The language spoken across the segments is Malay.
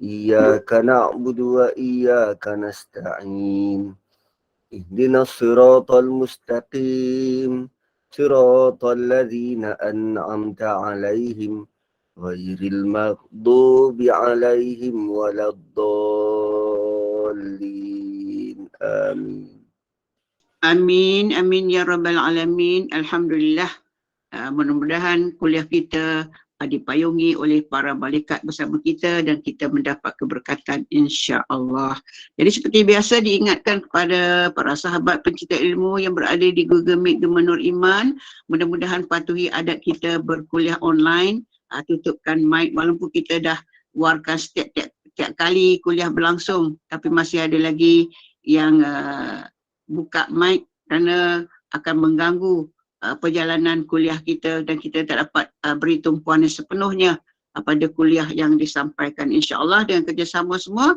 إياك نعبد وإياك نستعين اهدنا الصراط المستقيم صراط الذين أنعمت عليهم غير المغضوب عليهم ولا الضالين آمين. Amin, amin ya rabbal alamin. Alhamdulillah. Mudah-mudahan kuliah kita dipayungi oleh para malaikat bersama kita dan kita mendapat keberkatan insya-Allah. Jadi seperti biasa diingatkan kepada para sahabat pencinta ilmu yang berada di Google Meet Gemah Nur Iman, mudah-mudahan patuhi adat kita berkuliah online, tutupkan mic walaupun kita dah warkan setiap kali kuliah berlangsung, tapi masih ada lagi yang buka mic kerana akan mengganggu perjalanan kuliah kita dan kita tak dapat beri tumpuan yang sepenuhnya pada kuliah yang disampaikan. InsyaAllah dengan kerjasama semua,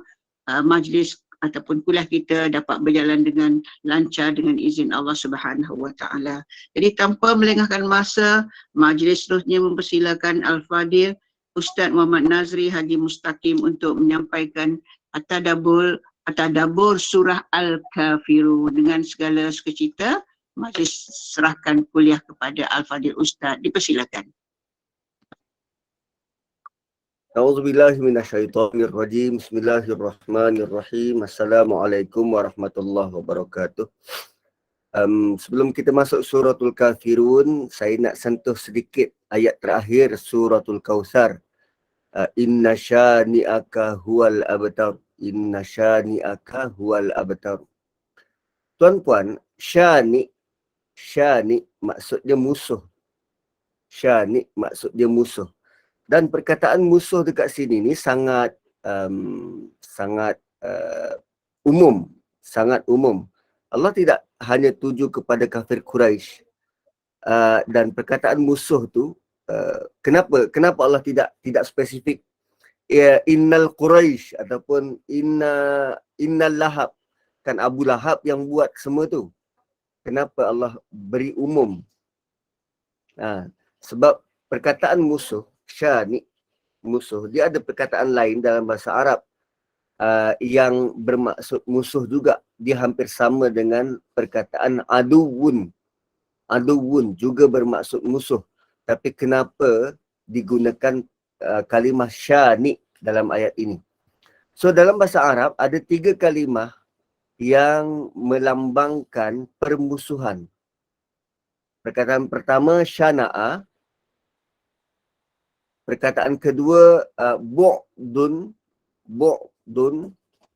majlis ataupun kuliah kita dapat berjalan dengan lancar dengan izin Allah Subhanahu Wa Taala. Jadi tanpa melengahkan masa, majlis seterusnya mempersilakan Al-Fadil Ustaz Muhammad Nazri Haji Mustaqim untuk menyampaikan Tadabbur surah Al-Kafirun. Dengan segala sukacita, majlis serahkan kuliah kepada Al-Fadil Ustaz. Dipersilakan. A'udzubillahi minasyaitonirrajim. Bismillahirrahmanirrahim. Assalamualaikum warahmatullahi wabarakatuh. Sebelum kita masuk suratul Kafirun, saya nak sentuh sedikit ayat terakhir suratul Kautsar. Inna syani'aka huwal abtar. Inna syani'aka huwal abtar. Tuan-puan, syani' maksudnya musuh. Syani' maksudnya musuh. Dan perkataan musuh dekat sini ni sangat umum. Sangat umum. Allah tidak hanya tuju kepada kafir Quraisy. Dan perkataan musuh tu, kenapa Allah tidak spesifik innal Quraisy ataupun innal Lahab. Kan Abu Lahab yang buat semua tu. Kenapa Allah beri umum? Sebab perkataan musuh, syani, musuh, dia ada perkataan lain dalam bahasa Arab yang bermaksud musuh juga. Dia hampir sama dengan perkataan aduwun. Aduwun juga bermaksud musuh. Tapi kenapa digunakan kalimah syani dalam ayat ini? So dalam bahasa Arab ada 3 kalimah yang melambangkan permusuhan. Perkataan pertama syana'a. Perkataan kedua bu'dun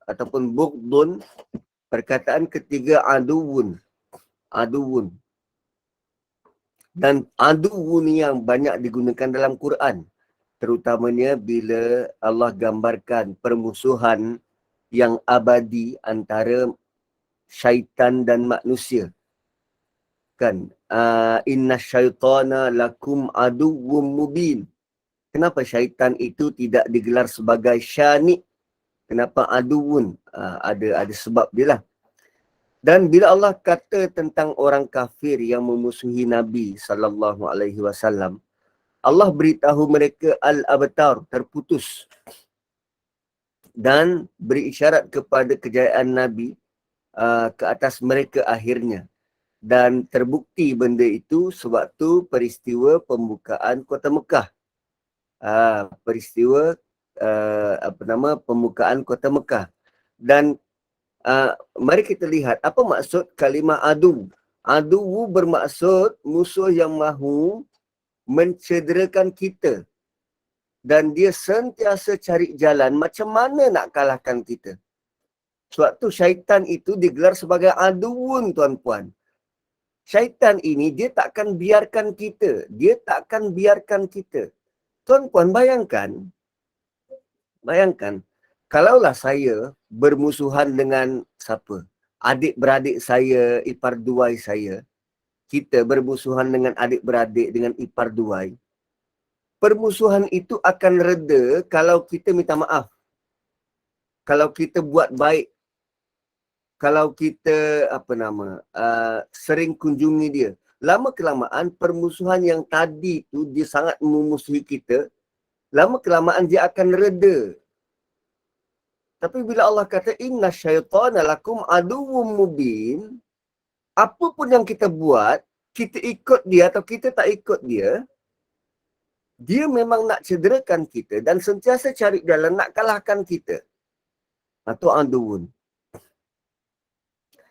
ataupun bughdun. Perkataan ketiga aduwun. Dan aduwun yang banyak digunakan dalam Quran, terutamanya bila Allah gambarkan permusuhan yang abadi antara syaitan dan manusia. Kan? Inna syaitana lakum aduwwum mubin. Kenapa syaitan itu tidak digelar sebagai syani'? Kenapa aduwun? Ada sebab dia lah. Dan bila Allah kata tentang orang kafir yang memusuhi Nabi SAW, Allah beritahu mereka al-abtar, terputus. Dan beri isyarat kepada kejayaan Nabi ke atas mereka akhirnya. Dan terbukti benda itu sewaktu peristiwa pembukaan kota Mekah. Peristiwa pembukaan kota Mekah. Dan mari kita lihat apa maksud kalimah adu. Adu bermaksud musuh yang mahu mencederakan kita. Dan dia sentiasa cari jalan macam mana nak kalahkan kita. Suatu syaitan itu digelar sebagai aduun, tuan-puan. Syaitan ini dia takkan biarkan kita. Tuan-puan, bayangkan. Kalaulah saya bermusuhan dengan siapa? Adik-beradik saya, ipar-duai saya. Kita bermusuhan dengan adik-beradik, dengan ipar-duai. Permusuhan itu akan reda kalau kita minta maaf. Kalau kita buat baik. Kalau kita sering kunjungi dia. Lama kelamaan permusuhan yang tadi tu dia sangat memusuhi kita. Lama kelamaan dia akan reda. Tapi bila Allah kata inna syaitana lakum aduwwum mubin, apa pun yang kita buat, kita ikut dia atau kita tak ikut dia, dia memang nak cederakan kita dan sentiasa cari jalan nak kalahkan kita. Itu aduwun.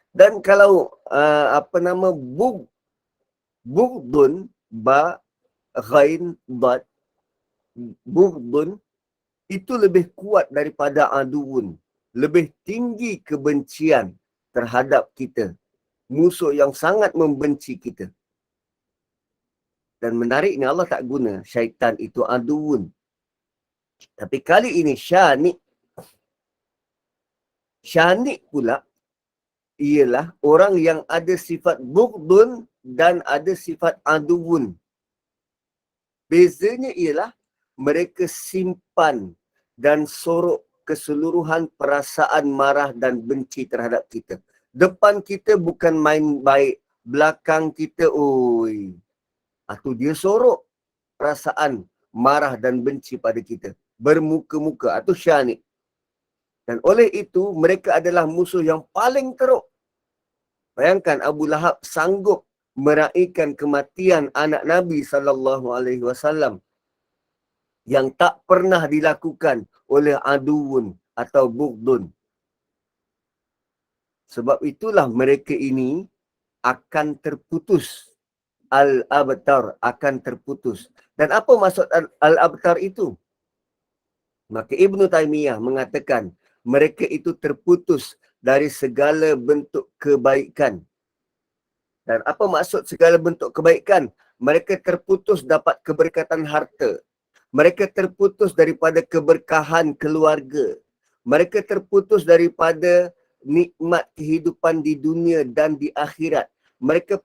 Dan kalau bughdun ba ghain dad, bughdun itu lebih kuat daripada aduun. Lebih tinggi kebencian terhadap kita. Musuh yang sangat membenci kita. Dan menariknya Allah tak guna syaitan itu aduun. Tapi kali ini syanik. Syanik pula ialah orang yang ada sifat bughdun dan ada sifat aduun. Bezanya ialah mereka simpan dan sorok keseluruhan perasaan marah dan benci terhadap kita. Depan kita bukan main baik, belakang kita, itu dia sorok perasaan marah dan benci pada kita. Bermuka-muka, itu syanik. Dan oleh itu, mereka adalah musuh yang paling teruk. Bayangkan Abu Lahab sanggup meraihkan kematian anak Nabi SAW yang tak pernah dilakukan oleh aduun atau bughdun. Sebab itulah mereka ini akan terputus. Al-abtar akan terputus. Dan apa maksud al-abtar itu? Maka Ibn Taymiyah mengatakan mereka itu terputus dari segala bentuk kebaikan. Dan apa maksud segala bentuk kebaikan? Mereka terputus dapat keberkatan harta. Mereka terputus daripada keberkahan keluarga. Mereka terputus daripada nikmat kehidupan di dunia dan di akhirat. Mereka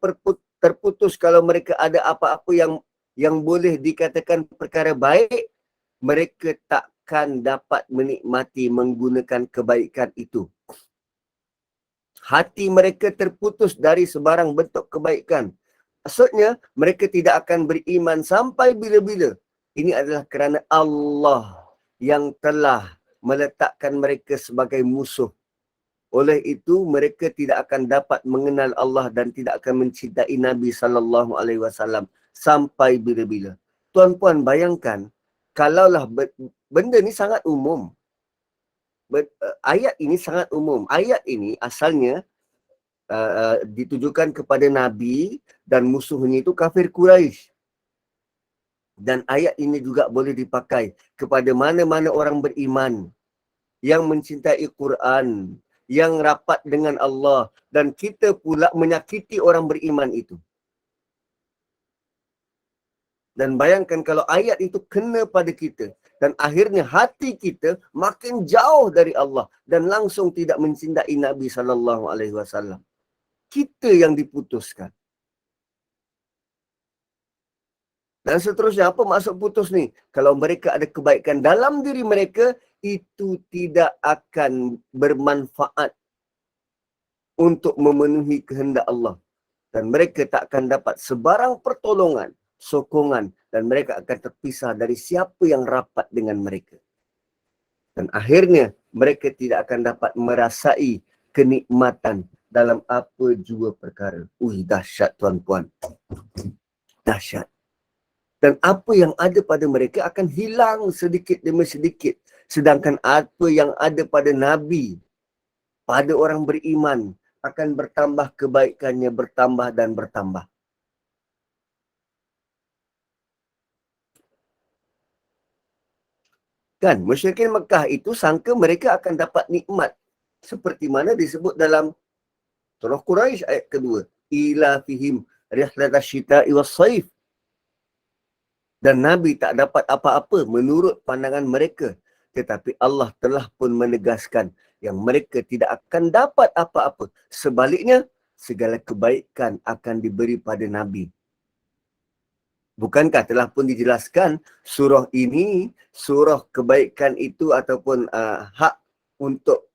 terputus kalau mereka ada apa-apa yang boleh dikatakan perkara baik, mereka takkan dapat menikmati menggunakan kebaikan itu. Hati mereka terputus dari sebarang bentuk kebaikan. Maksudnya, mereka tidak akan beriman sampai bila-bila. Ini adalah kerana Allah yang telah meletakkan mereka sebagai musuh. Oleh itu, mereka tidak akan dapat mengenal Allah dan tidak akan mencintai Nabi SAW sampai bila-bila. Tuan-puan bayangkan, kalaulah benda ni sangat umum. Ayat ini sangat umum. Ayat ini asalnya ditujukan kepada Nabi dan musuhnya itu kafir Quraisy. Dan ayat ini juga boleh dipakai kepada mana-mana orang beriman yang mencintai Quran, yang rapat dengan Allah, dan kita pula menyakiti orang beriman itu. Dan bayangkan kalau ayat itu kena pada kita dan akhirnya hati kita makin jauh dari Allah dan langsung tidak mencintai Nabi SAW. Kita yang diputuskan. Dan seterusnya, apa maksud putus ni? Kalau mereka ada kebaikan dalam diri mereka, itu tidak akan bermanfaat untuk memenuhi kehendak Allah. Dan mereka tak akan dapat sebarang pertolongan, sokongan, dan mereka akan terpisah dari siapa yang rapat dengan mereka. Dan akhirnya, mereka tidak akan dapat merasai kenikmatan dalam apa jua perkara. Dahsyat tuan-puan. Dahsyat. Dan apa yang ada pada mereka akan hilang sedikit demi sedikit. Sedangkan apa yang ada pada Nabi, pada orang beriman, akan bertambah kebaikannya, bertambah dan bertambah. Kan, musyrikin Mekah itu sangka mereka akan dapat nikmat. Seperti mana disebut dalam surah Quraisy ayat kedua. Ila fihim rihlatash syita'i was-saif. Dan Nabi tak dapat apa-apa menurut pandangan mereka. Tetapi Allah telah pun menegaskan yang mereka tidak akan dapat apa-apa. Sebaliknya, segala kebaikan akan diberi pada Nabi. Bukankah telah pun dijelaskan surah ini, surah kebaikan itu ataupun hak untuk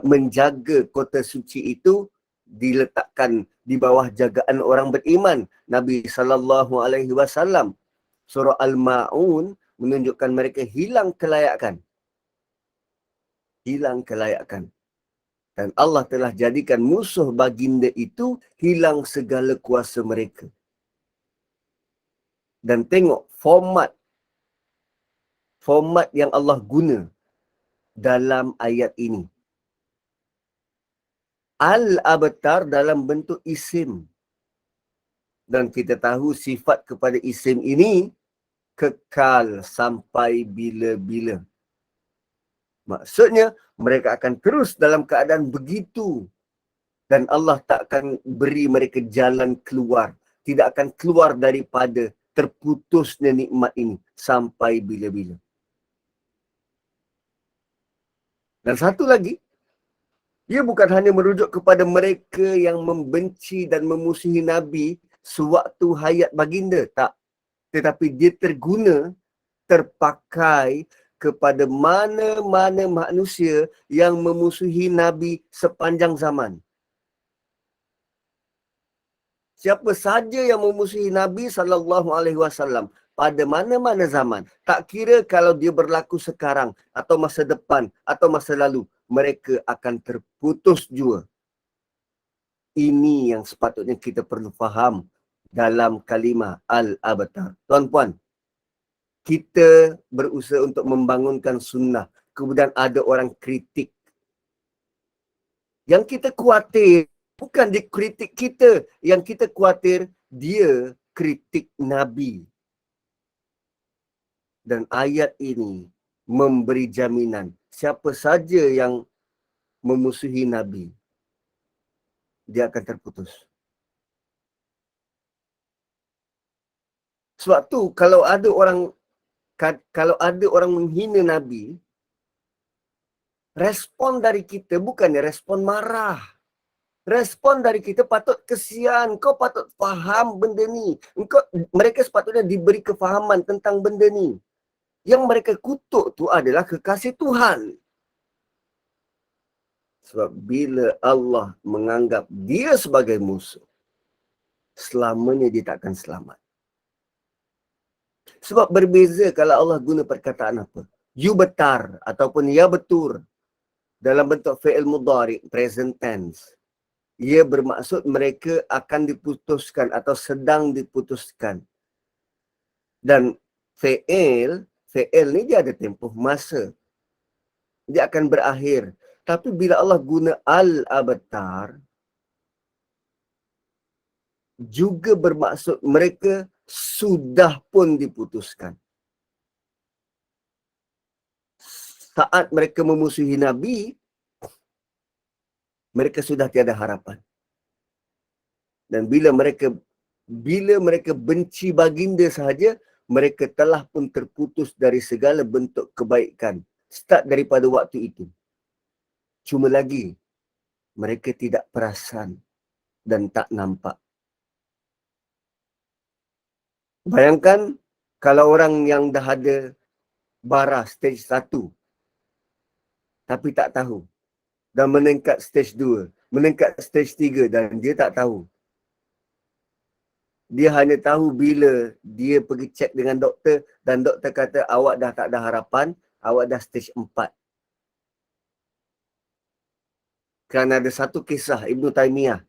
menjaga kota suci itu diletakkan di bawah jagaan orang beriman. Nabi SAW. Surah Al-Ma'un menunjukkan mereka hilang kelayakan. hilang kelayakan. Dan Allah telah jadikan musuh baginda itu hilang segala kuasa mereka. Dan tengok format yang Allah guna dalam ayat ini. Al-Abtar dalam bentuk isim. Dan kita tahu sifat kepada isim ini kekal sampai bila-bila. Maksudnya, mereka akan terus dalam keadaan begitu. Dan Allah tak akan beri mereka jalan keluar. Tidak akan keluar daripada terputusnya nikmat ini sampai bila-bila. Dan satu lagi, ia bukan hanya merujuk kepada mereka yang membenci dan memusuhi Nabi sewaktu hayat baginda. Tak. Tetapi dia terpakai kepada mana-mana manusia yang memusuhi Nabi sepanjang zaman. Siapa saja yang memusuhi Nabi SAW pada mana-mana zaman, tak kira kalau dia berlaku sekarang atau masa depan atau masa lalu, mereka akan terputus jua. Ini yang sepatutnya kita perlu faham dalam kalimah Al-Abtar. Tuan-puan, kita berusaha untuk membangunkan sunnah. Kemudian ada orang kritik. Yang kita khawatir, bukan dia kritik kita. Yang kita khawatir, dia kritik Nabi. Dan ayat ini memberi jaminan. Siapa saja yang memusuhi Nabi, dia akan terputus. Sebab tu, kalau ada orang menghina Nabi, respon dari kita bukannya respon marah. Respon dari kita patut kesian. Kau patut faham benda ni. Mereka sepatutnya diberi kefahaman tentang benda ni. Yang mereka kutuk tu adalah kekasih Tuhan. Sebab bila Allah menganggap dia sebagai musuh, selamanya dia tak akan selamat. Sebab berbeza kalau Allah guna perkataan apa? Yubatar ataupun ya betur dalam bentuk fi'il mudhari, present tense. Ia bermaksud mereka akan diputuskan atau sedang diputuskan. Dan fi'il ni dia ada tempoh masa. Dia akan berakhir. Tapi bila Allah guna al-abtar, juga bermaksud mereka sudah pun diputuskan. Saat mereka memusuhi Nabi, mereka sudah tiada harapan. Dan bila mereka benci baginda sahaja, mereka telah pun terputus dari segala bentuk kebaikan. Start daripada waktu itu. Cuma lagi, mereka tidak perasan dan tak nampak. Bayangkan kalau orang yang dah ada bara stage 1, tapi tak tahu. Dan meningkat stage 2, meningkat stage 3 dan dia tak tahu. Dia hanya tahu bila dia pergi cek dengan doktor dan doktor kata awak dah tak ada harapan, awak dah stage 4. Kerana ada satu kisah Ibn Taymiyah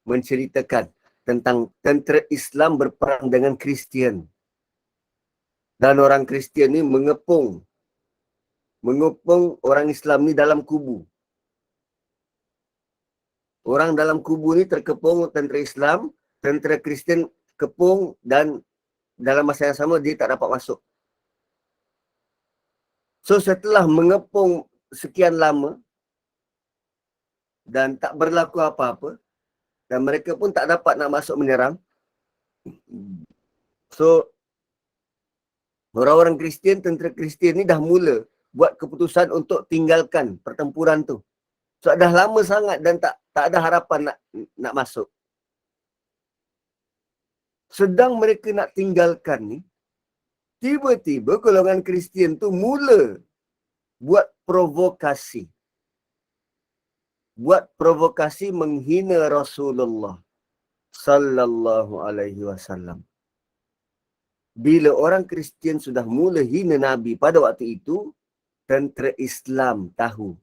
menceritakan tentang tentera Islam berperang dengan Kristian. Dan orang Kristian ni mengepung orang Islam ni dalam kubu. Orang dalam kubu ni terkepung tentera Islam, tentera Kristian kepung dan dalam masa yang sama dia tak dapat masuk. So setelah mengepung sekian lama dan tak berlaku apa-apa dan mereka pun tak dapat nak masuk menyerang. So orang-orang Kristian, tentera Kristian ni dah mula buat keputusan untuk tinggalkan pertempuran tu. So dah lama sangat dan tak ada harapan nak masuk. Sedang mereka nak tinggalkan ni, tiba-tiba golongan Kristian tu mula buat provokasi. Buat provokasi menghina Rasulullah sallallahu alaihi wasallam. Bila orang Kristian sudah mula hina Nabi pada waktu itu, tentera Islam tahu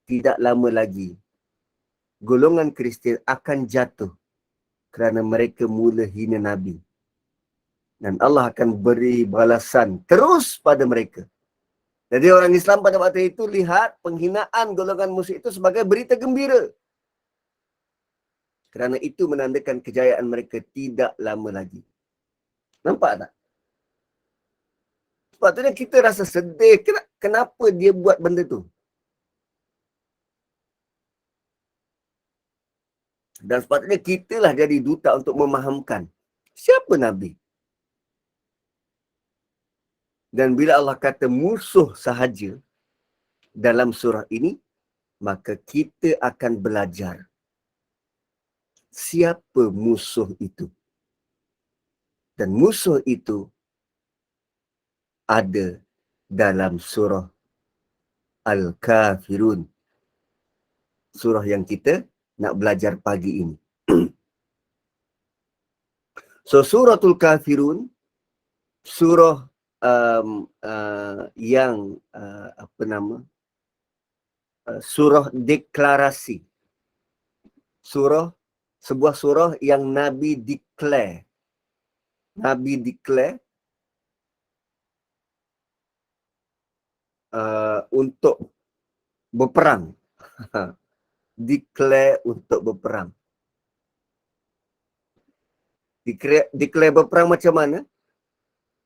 tidak lama lagi golongan Kristian akan jatuh kerana mereka mula hina Nabi. Dan Allah akan beri balasan terus pada mereka. Jadi orang Islam pada waktu itu lihat penghinaan golongan musyrik itu sebagai berita gembira. Kerana itu menandakan kejayaan mereka tidak lama lagi. Nampak tak? Sepatutnya kita rasa sedih. Kenapa dia buat benda tu? Dan sepatutnya kitalah jadi duta untuk memahamkan siapa Nabi. Dan bila Allah kata musuh sahaja dalam surah ini, maka kita akan belajar siapa musuh itu. Dan musuh itu ada dalam surah Al-Kafirun. Surah yang kita nak belajar pagi ini. So, suratul Kafirun, surah surah deklarasi. Sebuah surah yang Nabi declare. Nabi declare untuk berperang. Declare untuk berperang. Declare berperang macam mana?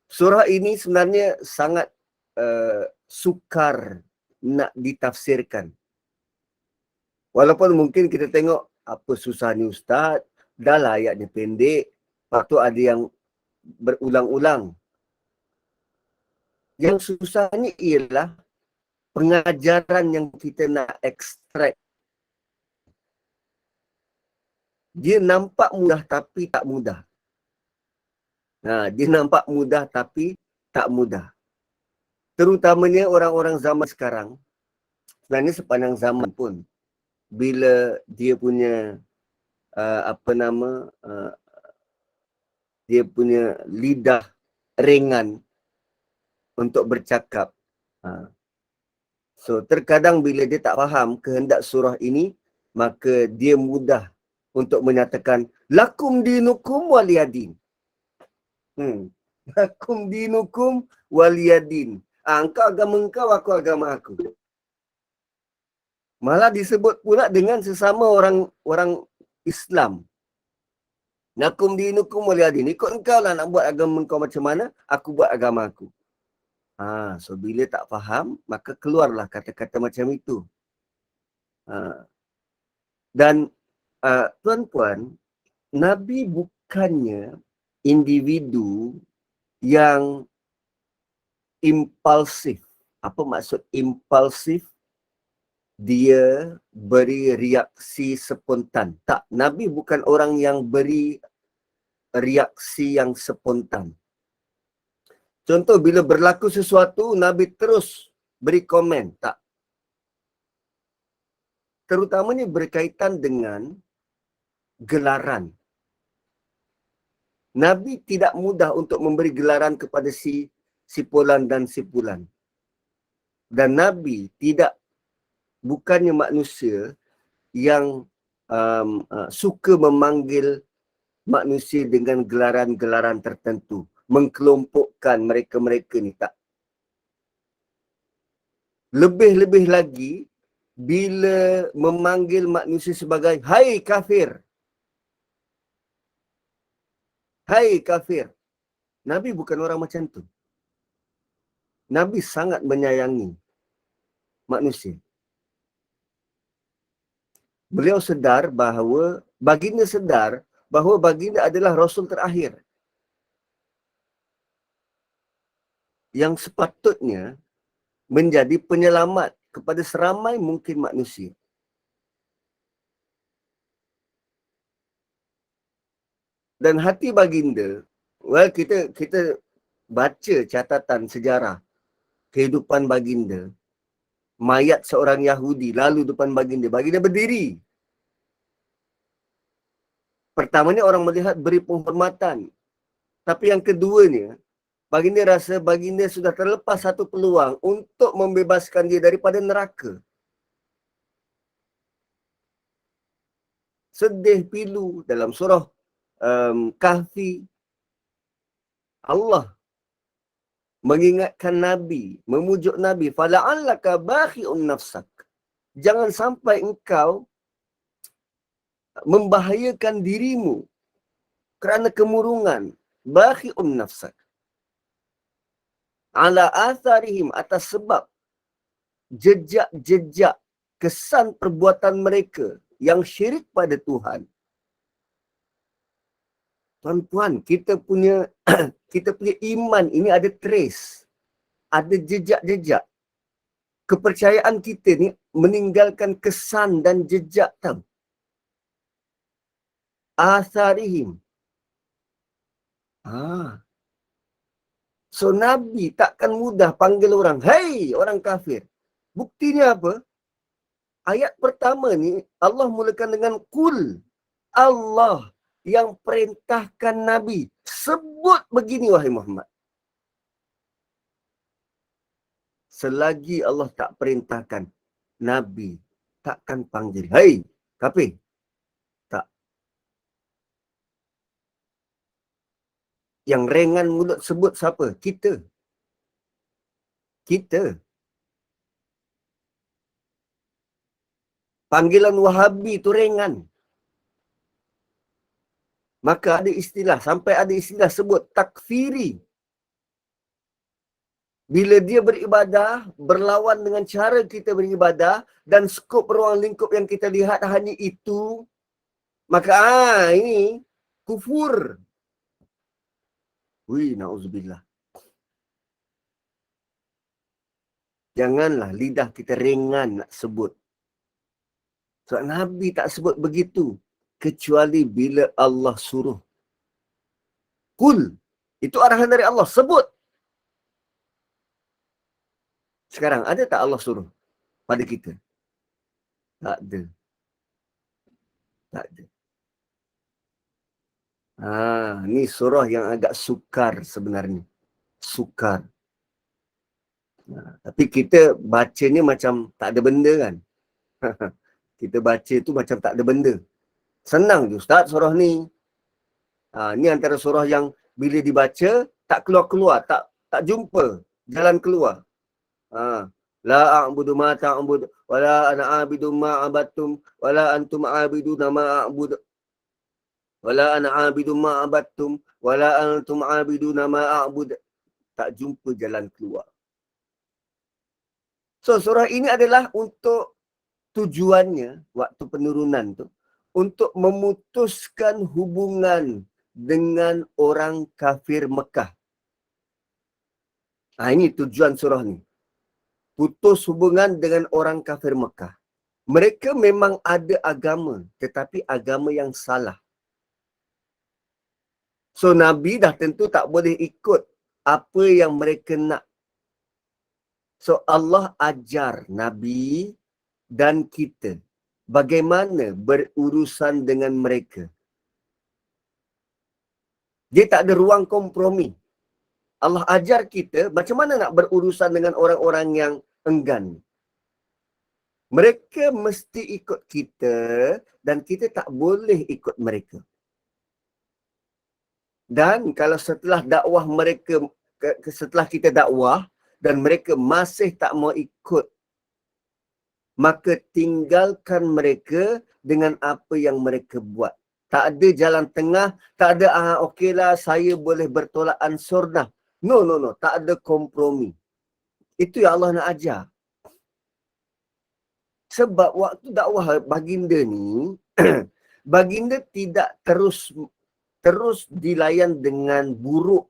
Surah ini sebenarnya sangat sukar nak ditafsirkan. Walaupun mungkin kita tengok apa susahnya Ustaz, dah lah ayatnya pendek, lepas tu ada yang berulang-ulang. Yang susahnya ialah pengajaran yang kita nak ekstrak. Dia nampak mudah tapi tak mudah. Dia nampak mudah tapi tak mudah. Terutamanya orang-orang zaman sekarang, sebenarnya sepanjang zaman pun, bila dia punya dia punya lidah ringan untuk bercakap. So terkadang bila dia tak faham kehendak surah ini, maka dia mudah untuk menyatakan lakum dinukum waliyadin. Lakum dinukum waliyadin. Engkau agama engkau, aku agama aku. Malah disebut pula dengan sesama orang Islam. Lakum dinukum waliyadin. Ikut engkau lah nak buat agama engkau macam mana, aku buat agama aku. So bila tak faham, maka keluarlah kata-kata macam itu. Dan tuan-puan, Nabi bukannya individu yang impulsif. Apa maksud impulsif? Dia beri reaksi spontan. Tak, Nabi bukan orang yang beri reaksi yang spontan. Contoh, bila berlaku sesuatu, Nabi terus beri komen. Tak. Terutamanya berkaitan dengan gelaran. Nabi tidak mudah untuk memberi gelaran kepada si fulan dan si fulan. Dan Nabi bukannya manusia yang suka memanggil manusia dengan gelaran-gelaran tertentu. Mengkelompokkan mereka-mereka ni, tak. Lebih-lebih lagi, bila memanggil manusia sebagai hai kafir. Hai kafir. Nabi bukan orang macam tu. Nabi sangat menyayangi manusia. Beliau sedar bahawa baginda adalah Rasul terakhir. Yang sepatutnya menjadi penyelamat kepada seramai mungkin manusia. Dan hati baginda, kita baca catatan sejarah kehidupan baginda. Mayat seorang Yahudi lalu depan baginda berdiri. Pertamanya orang melihat beri penghormatan. Tapi yang keduanya, baginda rasa baginda sudah terlepas satu peluang untuk membebaskan dia daripada neraka. sedih, pilu. Dalam surah Kahfi, Allah mengingatkan Nabi, memujuk Nabi, fala'allaka bakhi'un nafsak. Jangan sampai engkau membahayakan dirimu kerana kemurungan. Bakhi'un nafsak. Ala atharihim, atas sebab jejak-jejak kesan perbuatan mereka yang syirik pada Tuhan. Tuan-tuan, kita punya iman ini ada trace, ada jejak-jejak. Kepercayaan kita ni meninggalkan kesan dan jejak tahu. Atharihim. So Nabi takkan mudah panggil orang, "Hei orang kafir." Buktinya apa? Ayat pertama ni Allah mulakan dengan kul. Allah yang perintahkan Nabi, sebut begini wahai Muhammad. Selagi Allah tak perintahkan, Nabi takkan panggil, "Hei kafir." Tak. Yang ringan mulut sebut siapa? Kita. Panggilan Wahabi tu ringan. Maka ada istilah, sampai ada istilah sebut takfiri. Bila dia beribadah, berlawan dengan cara kita beribadah dan skop ruang lingkup yang kita lihat hanya itu, maka ini kufur. Na'udzubillah. Janganlah lidah kita ringan nak sebut. Sebab Nabi tak sebut begitu. Kecuali bila Allah suruh. Kul. Itu arahan dari Allah. Sebut. Sekarang ada tak Allah suruh pada kita? Tak ada. Tak ada. Ni surah yang agak sukar sebenarnya. Sukar. Tapi kita bacanya macam tak ada benda kan. Kita baca tu macam tak ada benda. Senang je Ustaz surah ni. Ni antara surah yang bila dibaca tak keluar-keluar, tak jumpa jalan keluar. La a'budu ma ta'budu wala ana a'budu ma abattum wala antum a'biduna ma a'budu wala ana a'budu ma abattum wala antum a'biduna ma a'budu. Tak jumpa jalan keluar. So surah ini adalah untuk tujuannya waktu penurunan tu untuk memutuskan hubungan dengan orang kafir Mekah. Ini tujuan surah ni. Putus hubungan dengan orang kafir Mekah. Mereka memang ada agama, tetapi agama yang salah. So Nabi dah tentu tak boleh ikut apa yang mereka nak. So Allah ajar Nabi dan kita bagaimana berurusan dengan mereka. Dia tak ada ruang kompromi. Allah ajar kita macam mana nak berurusan dengan orang-orang yang enggan. Mereka mesti ikut kita dan kita tak boleh ikut mereka. Dan kalau setelah dakwah mereka, setelah kita dakwah dan mereka masih tak mau ikut, maka tinggalkan mereka dengan apa yang mereka buat. Tak ada jalan tengah, tak ada okeylah saya boleh bertolak ansur dah. No. Tak ada kompromi. Itu yang Allah nak ajar. Sebab waktu dakwah baginda ni, baginda tidak terus dilayan dengan buruk.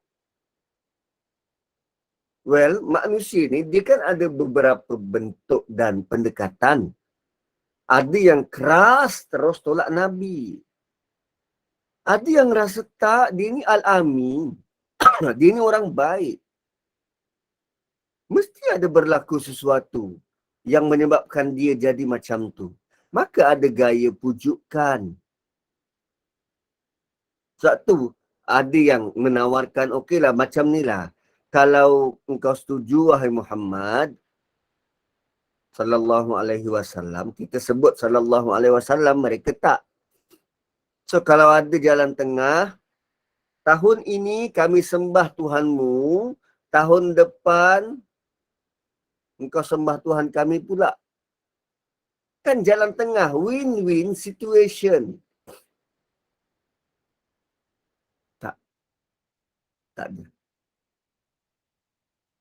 Well, manusia ni dia kan ada beberapa bentuk dan pendekatan. Ada yang keras terus tolak Nabi. Ada yang rasa tak, dia ni al-amin. Dia ni orang baik. Mesti ada berlaku sesuatu yang menyebabkan dia jadi macam tu. Maka ada gaya pujukan. Sebab tu, ada yang menawarkan, okeylah macam ni lah. Kalau engkau setuju wahai Muhammad sallallahu alaihi wasallam, kita sebut sallallahu alaihi wasallam, mereka tak. So kalau ada jalan tengah, tahun ini kami sembah Tuhanmu, tahun depan engkau sembah Tuhan kami pula. Kan jalan tengah, win-win situation. Tak, tak ada.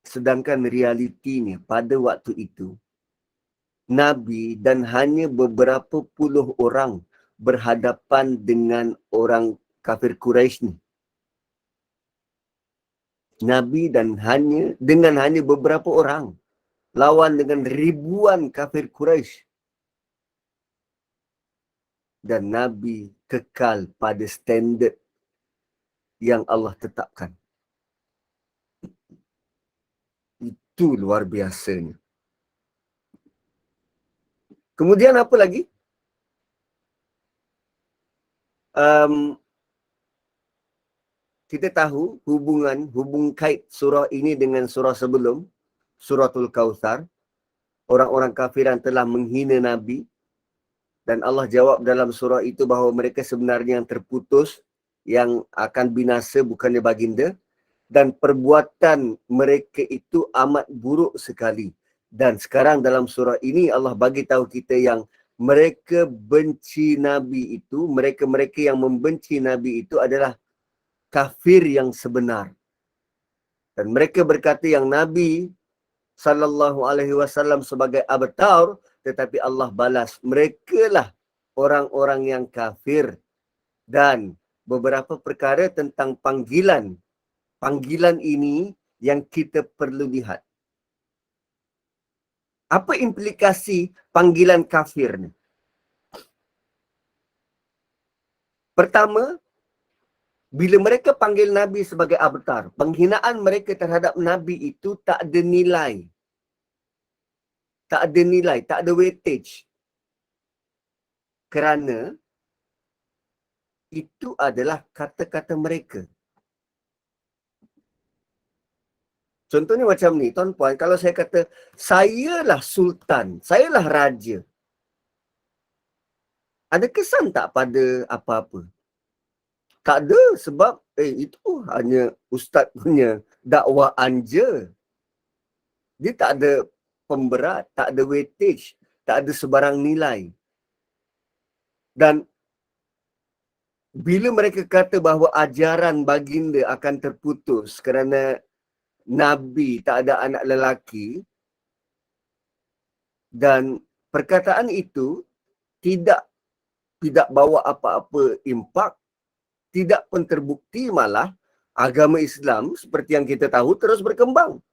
Sedangkan realitinya pada waktu itu, Nabi dan hanya beberapa puluh orang berhadapan dengan orang kafir Quraisy ni. Nabi dan hanya beberapa orang lawan dengan ribuan kafir Quraisy. Dan Nabi kekal pada standard yang Allah tetapkan. Itu luar biasanya. Kemudian apa lagi? Kita tahu hubung kait surah ini dengan surah sebelum, Suratul Kautsar. Orang-orang kafiran telah menghina Nabi. Dan Allah jawab dalam surah itu bahawa mereka sebenarnya yang terputus, yang akan binasa bukannya baginda. Dan perbuatan mereka itu amat buruk sekali. Dan sekarang dalam surah ini Allah bagi tahu kita yang mereka benci Nabi itu, mereka-mereka yang membenci Nabi itu adalah kafir yang sebenar. Dan mereka berkata yang Nabi SAW sebagai abtar, tetapi Allah balas, merekalah orang-orang yang kafir. Dan beberapa perkara tentang panggilan ini yang kita perlu lihat. Apa implikasi panggilan kafir ni? Pertama, bila mereka panggil Nabi sebagai abtar, penghinaan mereka terhadap Nabi itu tak ada nilai. Tak ada nilai, tak ada weightage. Kerana itu adalah kata-kata mereka. Contohnya macam ni, tuan-puan, kalau saya kata, sayalah sultan, sayalah raja. Ada kesan tak pada apa-apa? Tak ada, sebab itu hanya ustaz punya dakwaan je. Dia tak ada pemberat, tak ada weightage, tak ada sebarang nilai. Dan bila mereka kata bahawa ajaran baginda akan terputus kerana Nabi tak ada anak lelaki, dan perkataan itu tidak bawa apa-apa impak, tidak pun terbukti, malah agama Islam seperti yang kita tahu terus berkembang.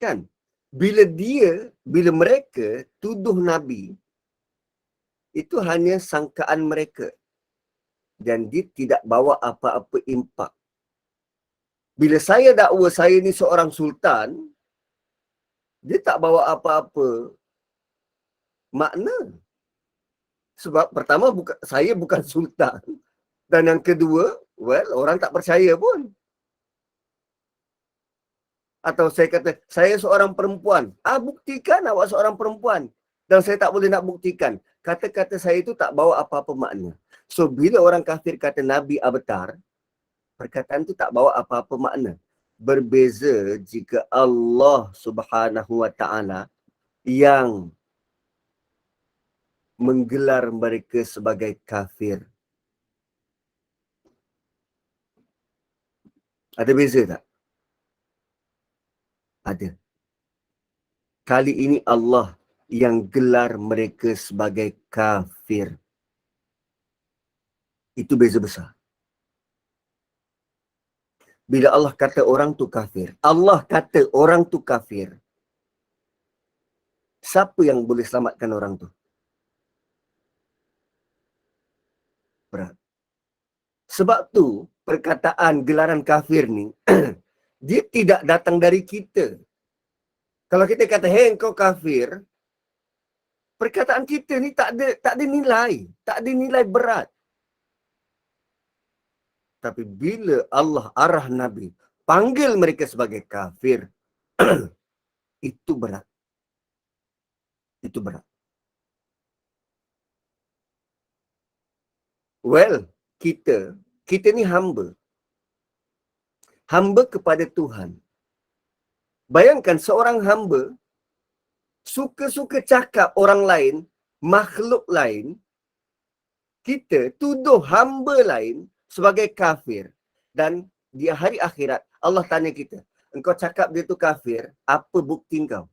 Kan? Bila mereka tuduh Nabi, itu hanya sangkaan mereka. Dan dia tidak bawa apa-apa impak. Bila saya dakwa saya ni seorang sultan, dia tak bawa apa-apa makna. Sebab pertama, saya bukan sultan. Dan yang kedua, orang tak percaya pun. Atau saya kata, saya seorang perempuan. Buktikan awak seorang perempuan. Dan saya tak boleh nak buktikan. Kata-kata saya itu tak bawa apa-apa makna. So, bila orang kafir kata Nabi abtar, perkataan itu tak bawa apa-apa makna. Berbeza jika Allah Subhanahu Wa Ta'ala yang menggelar mereka sebagai kafir. Ada beza tak? Ada. Kali ini Allah yang gelar mereka sebagai kafir. Itu beza besar. Bila Allah kata orang tu kafir, Allah kata orang tu kafir, siapa yang boleh selamatkan orang tu? Berat. Sebab tu, perkataan gelaran kafir ni, dia tidak datang dari kita. Kalau kita kata, hey, engkau kafir, perkataan kita ni tak ada nilai. Tak ada nilai berat. Tapi bila Allah arah Nabi, panggil mereka sebagai kafir, itu berat. Itu berat. Well, kita ni hamba. Hamba kepada Tuhan. Bayangkan seorang hamba suka-suka cakap orang lain, makhluk lain, kita tuduh hamba lain sebagai kafir. Dan di hari akhirat, Allah tanya kita, engkau cakap dia tu kafir, apa bukti engkau?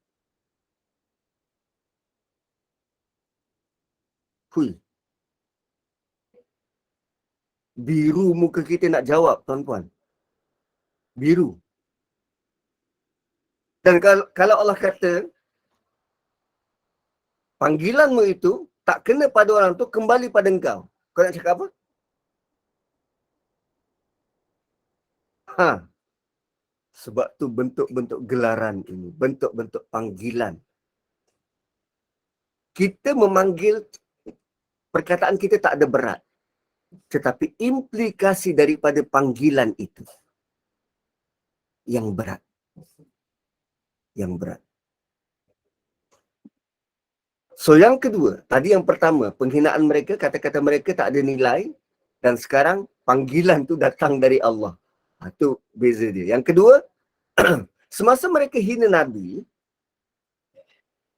Hui. Biru muka kita nak jawab, tuan-tuan. Biru. Dan kalau Allah kata, panggilanmu itu tak kena pada orang tu, kembali pada engkau. Kau nak cakap apa? Sebab tu bentuk-bentuk gelaran ini, bentuk-bentuk panggilan. Kita memanggil, perkataan kita tak ada berat. Tetapi implikasi daripada panggilan itu yang berat. Yang berat. So yang kedua, tadi yang pertama, penghinaan mereka, kata-kata mereka tak ada nilai. Dan sekarang panggilan tu datang dari Allah. Itu beza dia. Yang kedua, semasa mereka hina Nabi,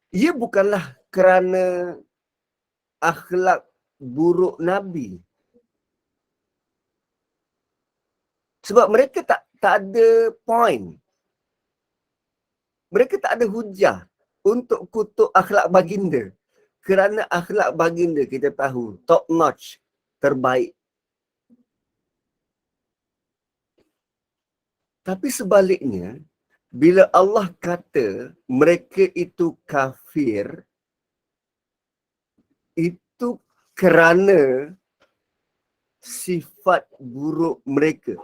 ia bukanlah kerana akhlak buruk Nabi. Sebab mereka tak ada point. Mereka tak ada hujah untuk kutuk akhlak baginda. Kerana akhlak baginda kita tahu top notch, terbaik. Tapi sebaliknya, bila Allah kata mereka itu kafir, itu kerana sifat buruk mereka.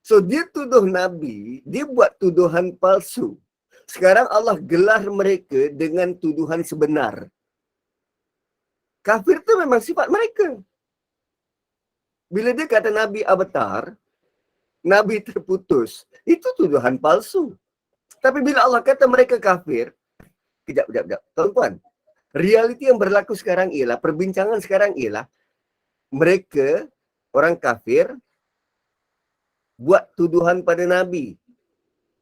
So dia tuduh Nabi, dia buat tuduhan palsu. Sekarang Allah gelar mereka dengan tuduhan sebenar. Kafir tu memang sifat mereka. Bila dia kata Nabi avatar, Nabi terputus, itu tuduhan palsu. Tapi bila Allah kata mereka kafir, kejap. Tuan-tuan, realiti yang berlaku sekarang ialah, perbincangan sekarang ialah, mereka, orang kafir, buat tuduhan pada Nabi.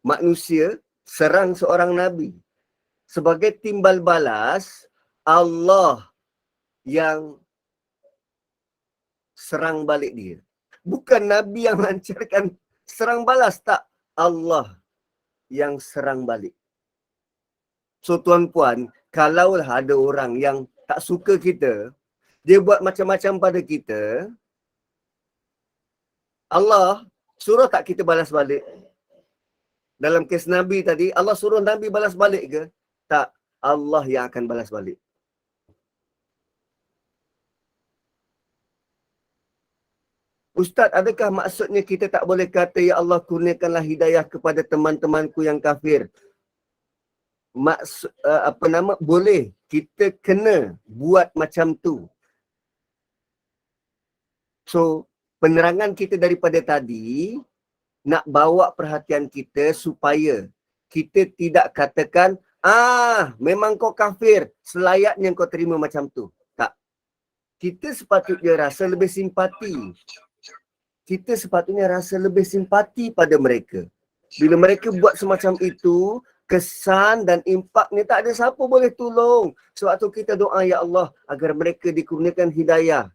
Manusia serang seorang Nabi. Sebagai timbal balas, Allah yang serang balik dia. Bukan Nabi yang lancarkan serang balas, tak. Allah yang serang balik. So tuan-puan, kalaulah ada orang yang tak suka kita, dia buat macam-macam pada kita, Allah suruh tak kita balas balik? Dalam kes Nabi tadi, Allah suruh Nabi balas balik ke? Tak. Allah yang akan balas balik. Ustaz, adakah maksudnya kita tak boleh kata, ya Allah kurniakanlah hidayah kepada teman-temanku yang kafir? Boleh. Kita kena buat macam tu. So, penerangan kita daripada tadi, nak bawa perhatian kita supaya kita tidak katakan, memang kau kafir, selayaknya kau terima macam tu. Tak. Kita sepatutnya rasa lebih simpati. Kita sepatutnya rasa lebih simpati pada mereka. Bila mereka buat semacam itu, kesan dan impaknya tak ada siapa boleh tolong. Sebab tu kita doa, ya Allah, agar mereka dikurniakan hidayah.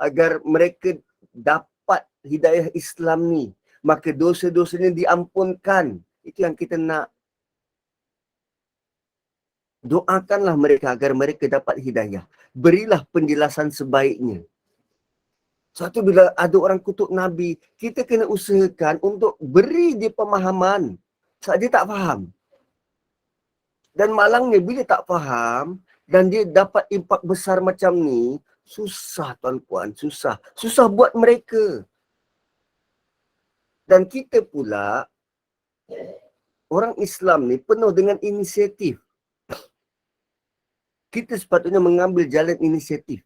Agar mereka dapat hidayah Islam ni. Maka dosa-dosanya diampunkan. Itu yang kita nak. Doakanlah mereka agar mereka dapat hidayah. Berilah penjelasan sebaiknya. Satu, bila ada orang kutuk Nabi, kita kena usahakan untuk beri dia pemahaman. Sebab dia tak faham. Dan malangnya bila tak faham dan dia dapat impak besar macam ni, susah tuan-puan, susah. Susah buat mereka. Dan kita pula, orang Islam ni penuh dengan inisiatif. Kita sepatutnya mengambil jalan inisiatif.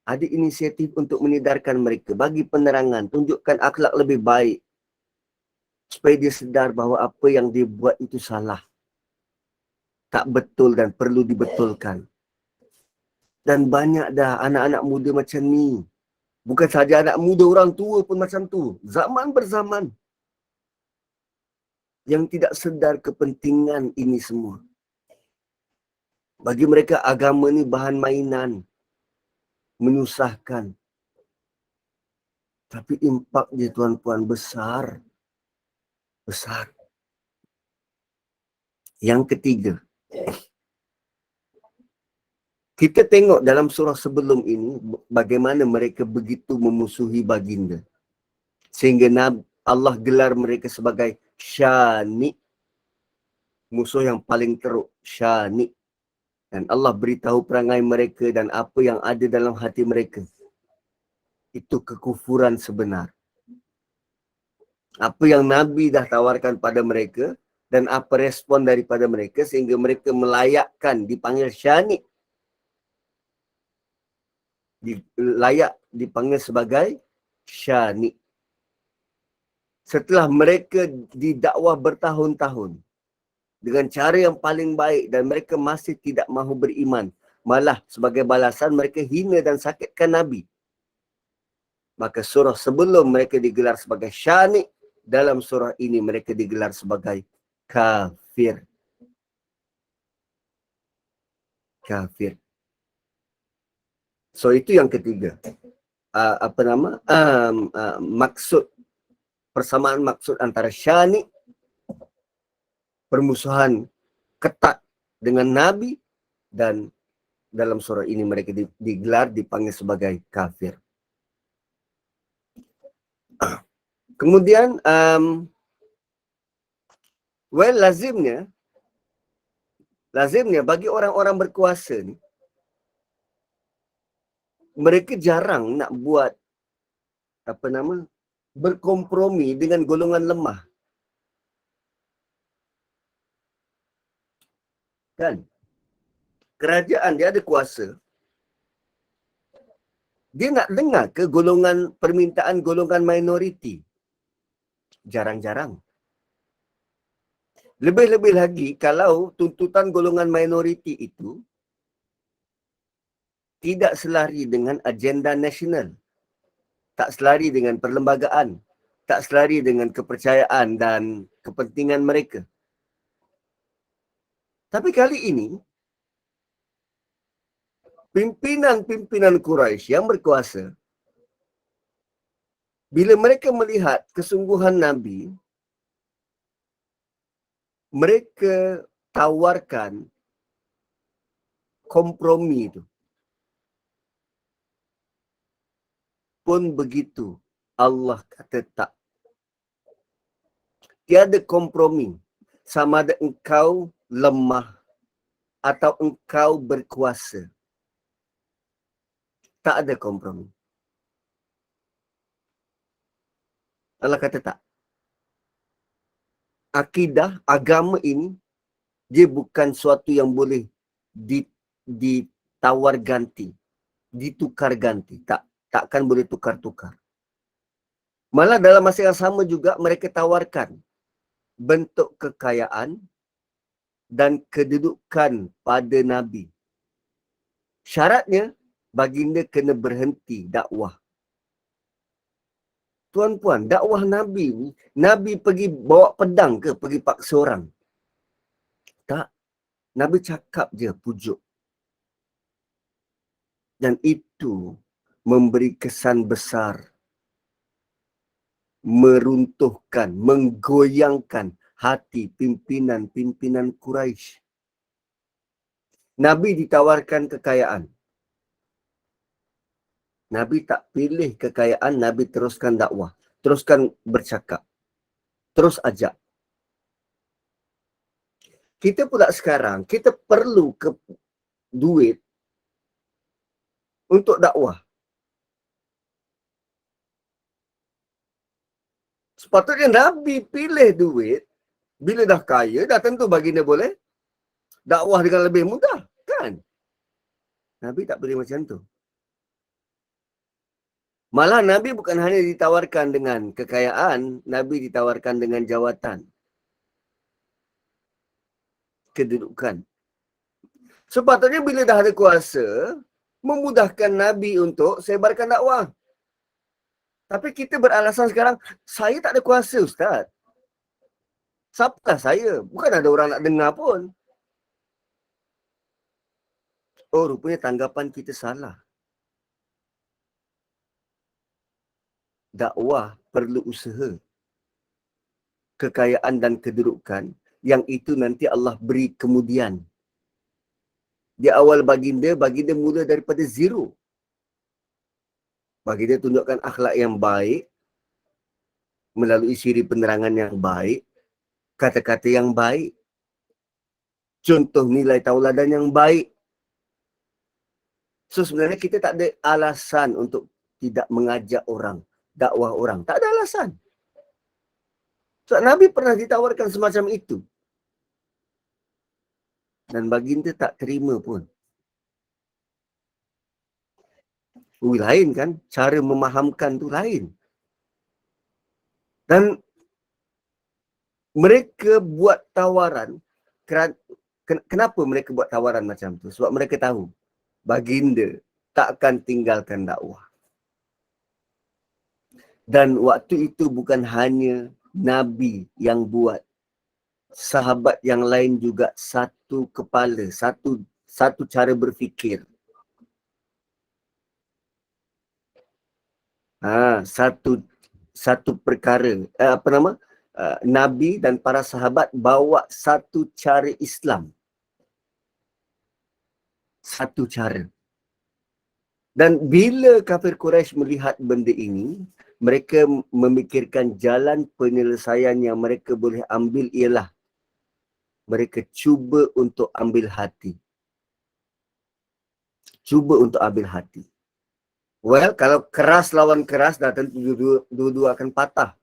Ada inisiatif untuk menyedarkan mereka, bagi penerangan, tunjukkan akhlak lebih baik. Supaya dia sedar bahawa apa yang dia buat itu salah. Tak betul dan perlu dibetulkan. Dan banyak dah anak-anak muda macam ni. Bukan saja anak muda, orang tua pun macam tu. Zaman berzaman. Yang tidak sedar kepentingan ini semua. Bagi mereka agama ni bahan mainan. Menyusahkan. Tapi impak dia tuan-puan besar. Besar. Yang ketiga. Kita tengok dalam surah sebelum ini bagaimana mereka begitu memusuhi baginda. Sehingga Allah gelar mereka sebagai syani. Musuh yang paling teruk. Syani. Dan Allah beritahu perangai mereka dan apa yang ada dalam hati mereka. Itu kekufuran sebenar. Apa yang Nabi dah tawarkan pada mereka dan apa respon daripada mereka sehingga mereka melayakkan dipanggil syani. Layak dipanggil sebagai syani. Setelah mereka didakwah bertahun-tahun dengan cara yang paling baik dan mereka masih tidak mahu beriman, malah sebagai balasan mereka hina dan sakitkan Nabi. Maka surah sebelum mereka digelar sebagai syani, dalam surah ini mereka digelar sebagai kafir. Kafir. So itu yang ketiga. Maksud, persamaan maksud antara syani, permusuhan ketat dengan Nabi, dan dalam surah ini mereka digelar, dipanggil sebagai kafir. Kemudian, lazimnya bagi orang-orang berkuasa ni, mereka jarang nak buat berkompromi dengan golongan lemah. Kan? Kerajaan dia ada kuasa. Dia nak dengar ke permintaan golongan minoriti? Jarang-jarang. Lebih-lebih lagi kalau tuntutan golongan minoriti itu tidak selari dengan agenda nasional. Tak selari dengan perlembagaan. Tak selari dengan kepercayaan dan kepentingan mereka. Tapi kali ini, pimpinan-pimpinan Quraisy yang berkuasa, bila mereka melihat kesungguhan Nabi, mereka tawarkan kompromi itu. Pun begitu, Allah kata tak. Tiada kompromi. Sama ada engkau lemah atau engkau berkuasa. Tak ada kompromi. Allah kata tak. Akidah, agama ini, dia bukan suatu yang boleh ditawar ganti, ditukar ganti. Takkan boleh tukar-tukar. Malah dalam masa yang sama juga mereka tawarkan bentuk kekayaan dan kedudukan pada Nabi. Syaratnya, baginda kena berhenti dakwah. Tuan-puan, dakwah Nabi ni, Nabi pergi bawa pedang ke? Pergi paksa orang? Tak. Nabi cakap je, pujuk. Dan itu memberi kesan besar. Meruntuhkan, menggoyangkan hati pimpinan-pimpinan Quraisy. Nabi ditawarkan kekayaan. Nabi tak pilih kekayaan, Nabi teruskan dakwah. Teruskan bercakap. Terus ajak. Kita pula sekarang, kita perlu duit untuk dakwah. Sepatutnya Nabi pilih duit. Bila dah kaya, dah tentu baginda boleh dakwah dengan lebih mudah. Kan? Nabi tak boleh macam tu. Malah Nabi bukan hanya ditawarkan dengan kekayaan, Nabi ditawarkan dengan jawatan. Kedudukan. Sepatutnya bila dah ada kuasa, memudahkan Nabi untuk sebarkan dakwah. Tapi kita beralasan sekarang, saya tak ada kuasa Ustaz. Siapakah saya? Bukan ada orang nak dengar pun. Oh, rupanya tanggapan kita salah. Dakwah perlu usaha. Kekayaan dan kedudukan yang itu nanti Allah beri kemudian. Di awal baginda mula daripada zero. Baginda tunjukkan akhlak yang baik, melalui siri penerangan yang baik, kata-kata yang baik, contoh nilai tauladan yang baik. So sebenarnya kita tak ada alasan untuk tidak mengajak orang, dakwah orang. Tak ada alasan. So Nabi pernah ditawarkan semacam itu. Dan baginda tak terima pun. Lain kan? Cara memahamkan tu lain. Dan mereka buat tawaran. Kenapa mereka buat tawaran macam tu? Sebab mereka tahu baginda takkan tinggalkan dakwah. Dan waktu itu bukan hanya Nabi yang buat. Sahabat yang lain juga satu kepala, satu cara berfikir. Satu perkara, Nabi dan para sahabat bawa satu cara Islam. Satu cara. Dan bila kafir Quraisy melihat benda ini, mereka memikirkan jalan penyelesaian yang mereka boleh ambil ialah mereka cuba untuk ambil hati. Cuba untuk ambil hati. Well, kalau keras lawan keras, dah tentu dua-dua akan patah.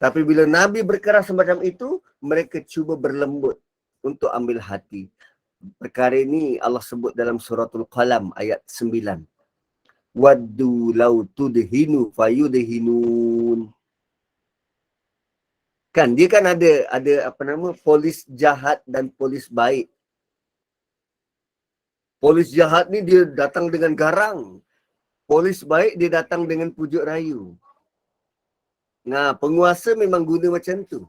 Tapi bila Nabi berkeras semacam itu, mereka cuba berlembut untuk ambil hati. Perkara ini Allah sebut dalam suratul Qalam ayat 9. Waddu law tudhinu fayudhinun. Kan dia kan ada polis jahat dan polis baik. Polis jahat ni dia datang dengan garang. Polis baik dia datang dengan pujuk rayu. Nah, penguasa memang guna macam tu.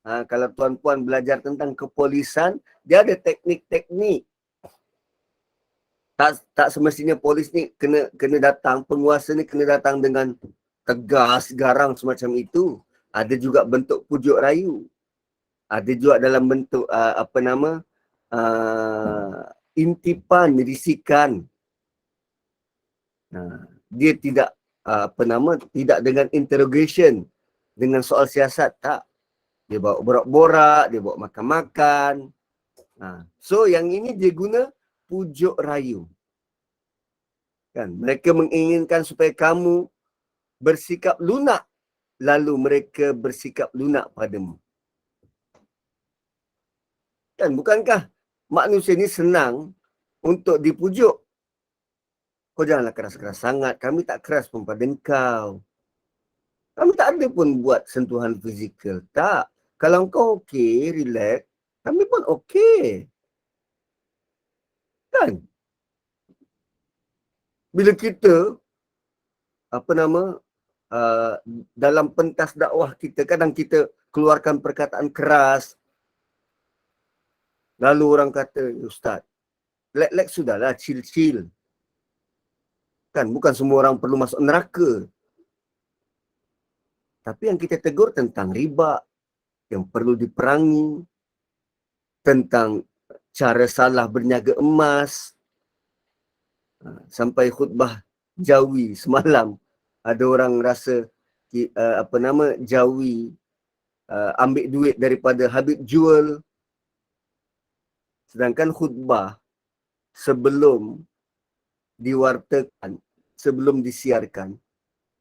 Kalau tuan-puan belajar tentang kepolisan, dia ada teknik-teknik. Tak semestinya polis ni kena datang, penguasa ni kena datang dengan tegas, garang semacam itu. Ada juga bentuk pujuk rayu. Ada juga dalam bentuk intipan, risikan. Dia tidak tidak dengan interrogation, dengan soal siasat, tak. Dia bawa borak-borak, dia bawa makan-makan. So yang ini dia guna pujuk rayu. Kan? Mereka menginginkan supaya kamu bersikap lunak, lalu mereka bersikap lunak padamu. Kan? Bukankah manusia ni senang untuk dipujuk? Kau janganlah keras-keras sangat, kami tak keras pun pada engkau. Kami tak ada pun buat sentuhan fizikal. Tak. Kalau kau okey, relax, kami pun okey. Kan? Bila kita dalam pentas dakwah kita, kadang kita keluarkan perkataan keras. Lalu orang kata, Ustaz, relax sudahlah, chill-chill. Kan, bukan semua orang perlu masuk neraka. Tapi yang kita tegur tentang riba, yang perlu diperangi, tentang cara salah berniaga emas. Sampai khutbah Jawi semalam, ada orang rasa Jawi ambil duit daripada Habib jual. Sedangkan khutbah sebelum diwartakan, sebelum disiarkan,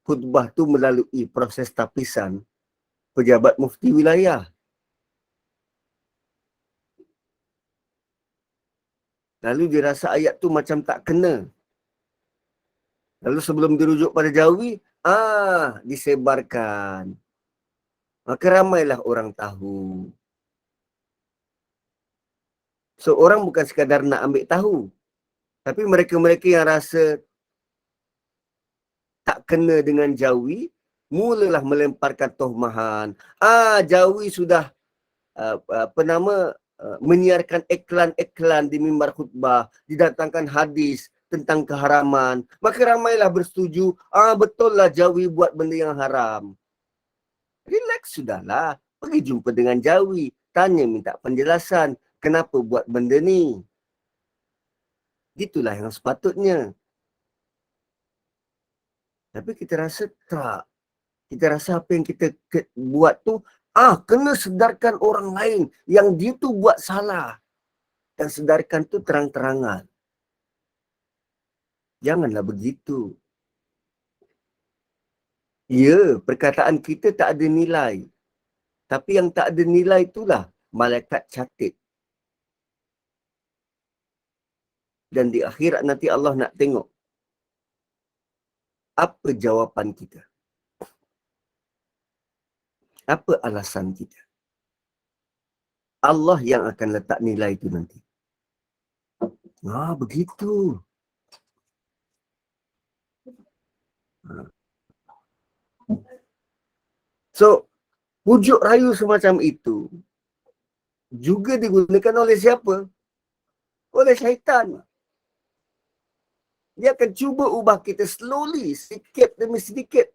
khutbah tu melalui proses tapisan pejabat mufti wilayah. Lalu dia rasa ayat tu macam tak kena. Lalu sebelum dirujuk pada Jawi, disebarkan. Maka ramailah orang tahu. So orang bukan sekadar nak ambil tahu. Tapi mereka-mereka yang rasa tak kena dengan Jawi, mulalah melemparkan tohmahan. Jawi sudah menyiarkan iklan-iklan di mimbar khutbah, didatangkan hadis tentang keharaman. Maka ramailah bersetuju, betul lah Jawi buat benda yang haram. Relax sudahlah. Pergi jumpa dengan Jawi. Tanya minta penjelasan. Kenapa buat benda ni? Itulah yang sepatutnya. Tapi kita rasa tak. Kita rasa apa yang kita buat tu, kena sedarkan orang lain yang dia tu buat salah. Dan sedarkan tu terang-terangan. Janganlah begitu. Ya, perkataan kita tak ada nilai. Tapi yang tak ada nilai itulah malaikat catat. Dan di akhirat nanti Allah nak tengok apa jawapan kita. Apa alasan kita. Allah yang akan letak nilai itu nanti. Begitu. So, pujuk rayu semacam itu juga digunakan oleh siapa? Oleh syaitan. Dia akan cuba ubah kita slowly, sedikit demi sedikit.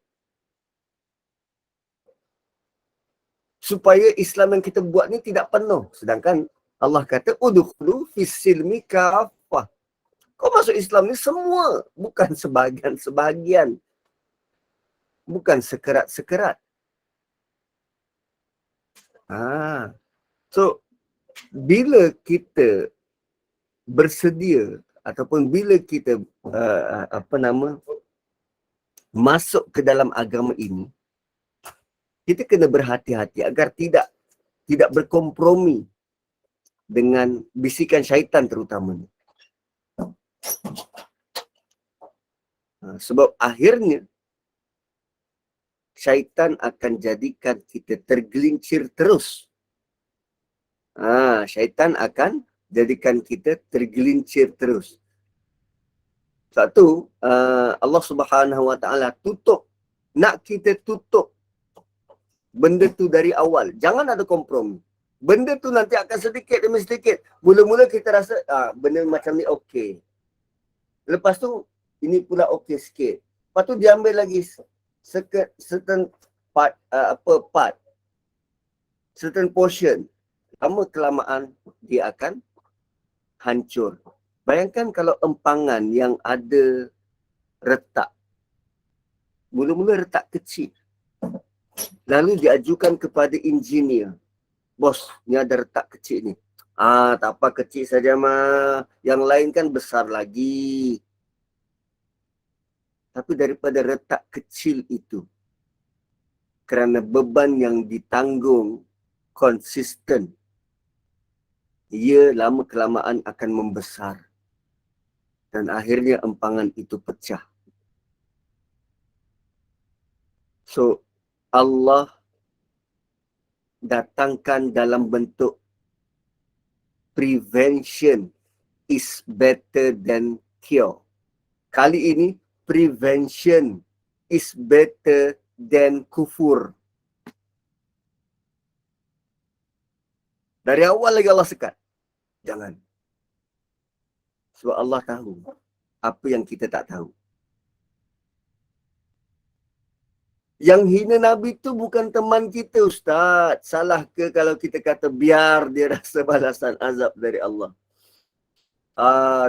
Supaya Islam yang kita buat ni tidak penuh. Sedangkan Allah kata, udkhulu fis-silmi kafah. Kau masuk Islam ni semua. Bukan sebahagian-sebahagian. Bukan sekerat-sekerat. So, bila kita bersedia ataupun bila kita masuk ke dalam agama ini, kita kena berhati-hati agar tidak berkompromi dengan bisikan syaitan terutamanya. Sebab akhirnya syaitan akan jadikan kita tergelincir terus. Syaitan akan jadikan kita tergelincir terus. Sebab tu Allah Subhanahu Wa Taala tutup, nak kita tutup benda tu dari awal. Jangan ada kompromi. Benda tu nanti akan sedikit demi sedikit. Mula-mula kita rasa benda macam ni okey. Lepas tu ini pula okey sikit. Lepas tu dia ambil lagi certain part, certain portion. Lama kelamaan dia akan hancur. Bayangkan kalau empangan yang ada retak. Mula-mula retak kecil. Lalu diajukan kepada engineer. Bos, ni ada retak kecil ni. Tak apa, kecil saja mah. Yang lain kan besar lagi. Tapi daripada retak kecil itu, kerana beban yang ditanggung konsisten, ia lama kelamaan akan membesar. Dan akhirnya empangan itu pecah. So, Allah datangkan dalam bentuk prevention is better than cure. Kali ini, prevention is better than kufur. Dari awal lagi Allah sekat. Jangan. Sebab Allah tahu apa yang kita tak tahu. Yang hina Nabi tu bukan teman kita, Ustaz. Salah ke kalau kita kata biar dia rasa balasan azab dari Allah?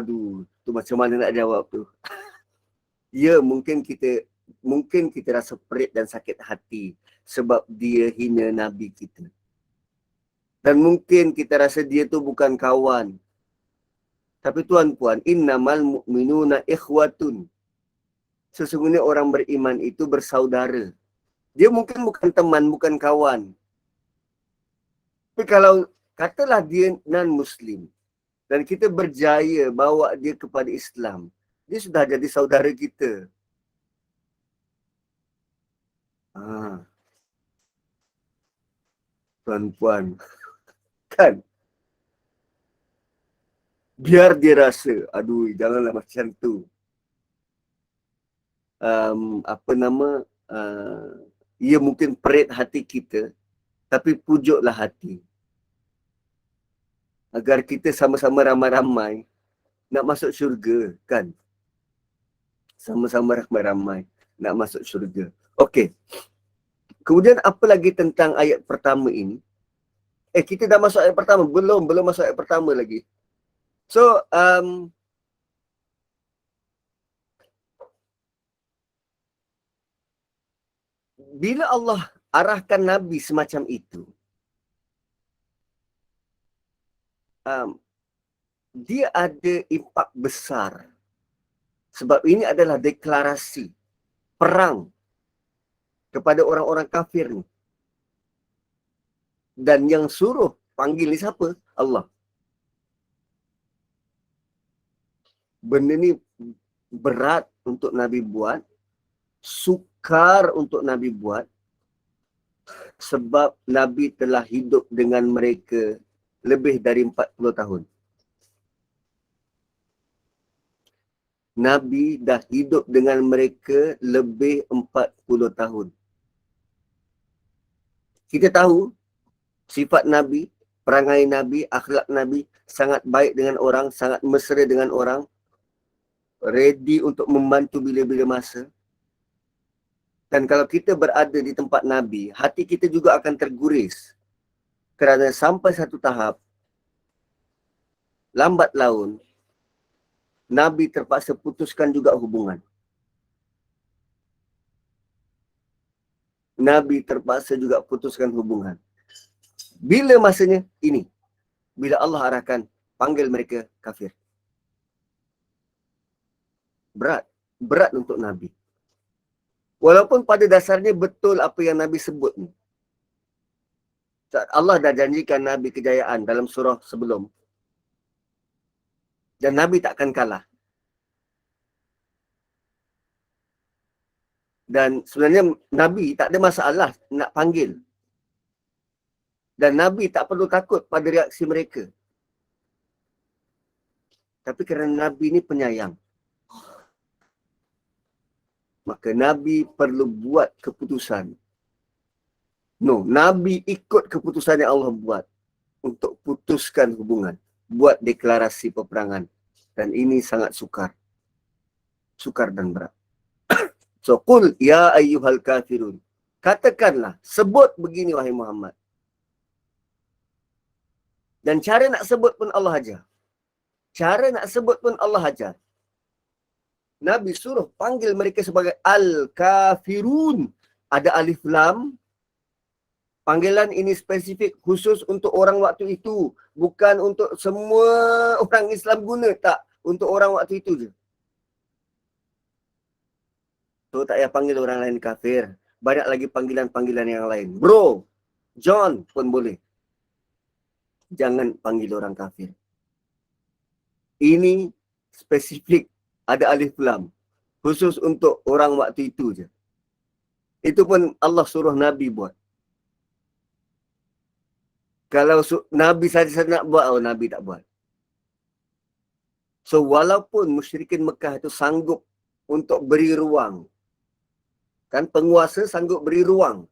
Tu macam mana nak jawab tu? Ya, mungkin kita rasa perit dan sakit hati sebab dia hina Nabi kita. Dan mungkin kita rasa dia tu bukan kawan. Tapi tuan-puan, innamal mu'minuna ikhwatun. Sesungguhnya orang beriman itu bersaudara. Dia mungkin bukan teman, bukan kawan. Tapi kalau katalah dia non-Muslim dan kita berjaya bawa dia kepada Islam, dia sudah jadi saudara kita. Tuan-puan, kan? Biar dia rasa, aduh janganlah macam tu. Apa nama, ia mungkin perit hati kita, tapi pujuklah hati. Agar kita sama-sama ramai-ramai nak masuk syurga, kan? Sama-sama ramai-ramai nak masuk syurga. Okey. Kemudian apa lagi tentang ayat pertama ini? Kita dah masuk ayat pertama? Belum masuk ayat pertama lagi. So, bila Allah arahkan Nabi semacam itu, dia ada impak besar. Sebab ini adalah deklarasi perang kepada orang-orang kafir ni. Dan yang suruh panggil ni siapa? Allah. Benda ni berat untuk Nabi buat, sukar untuk Nabi buat, sebab Nabi telah hidup dengan mereka lebih dari 40 tahun. Nabi dah hidup dengan mereka lebih 40 tahun. Kita tahu sifat Nabi, perangai Nabi, akhlak Nabi sangat baik dengan orang, sangat mesra dengan orang, ready untuk membantu bila-bila masa. Dan kalau kita berada di tempat Nabi, hati kita juga akan terguris. Kerana sampai satu tahap, lambat laun, Nabi terpaksa putuskan juga hubungan. Nabi terpaksa juga putuskan hubungan. Bila masanya? Ini. Bila Allah arahkan, panggil mereka kafir. Berat. Berat untuk Nabi. Walaupun pada dasarnya betul apa yang Nabi sebut ni. Allah dah janjikan Nabi kejayaan dalam surah sebelum. Dan Nabi takkan kalah. Dan sebenarnya Nabi tak ada masalah nak panggil. Dan Nabi tak perlu takut pada reaksi mereka. Tapi kerana Nabi ni penyayang, maka Nabi perlu buat keputusan. No, Nabi ikut keputusan yang Allah buat untuk putuskan hubungan. Buat deklarasi peperangan. Dan ini sangat sukar. Sukar dan berat. So, qul ya ayyuhal kafirun. Katakanlah, sebut begini wahai Muhammad. Dan cara nak sebut pun Allah ajar. Cara nak sebut pun Allah ajar. Nabi suruh panggil mereka sebagai al-kafirun. Ada alif lam. Panggilan ini spesifik khusus untuk orang waktu itu. Bukan untuk semua orang Islam guna. Tak. Untuk orang waktu itu je. So tak payah panggil orang lain kafir. Banyak lagi panggilan-panggilan yang lain. Bro, John pun boleh. Jangan panggil orang kafir. Ini spesifik. Ada alif lam. Khusus untuk orang waktu itu je. Itu pun Allah suruh Nabi buat. Kalau Nabi saja nak buat, Nabi tak buat. So walaupun musyrikin Mekah itu sanggup untuk beri ruang. Kan penguasa sanggup beri ruang.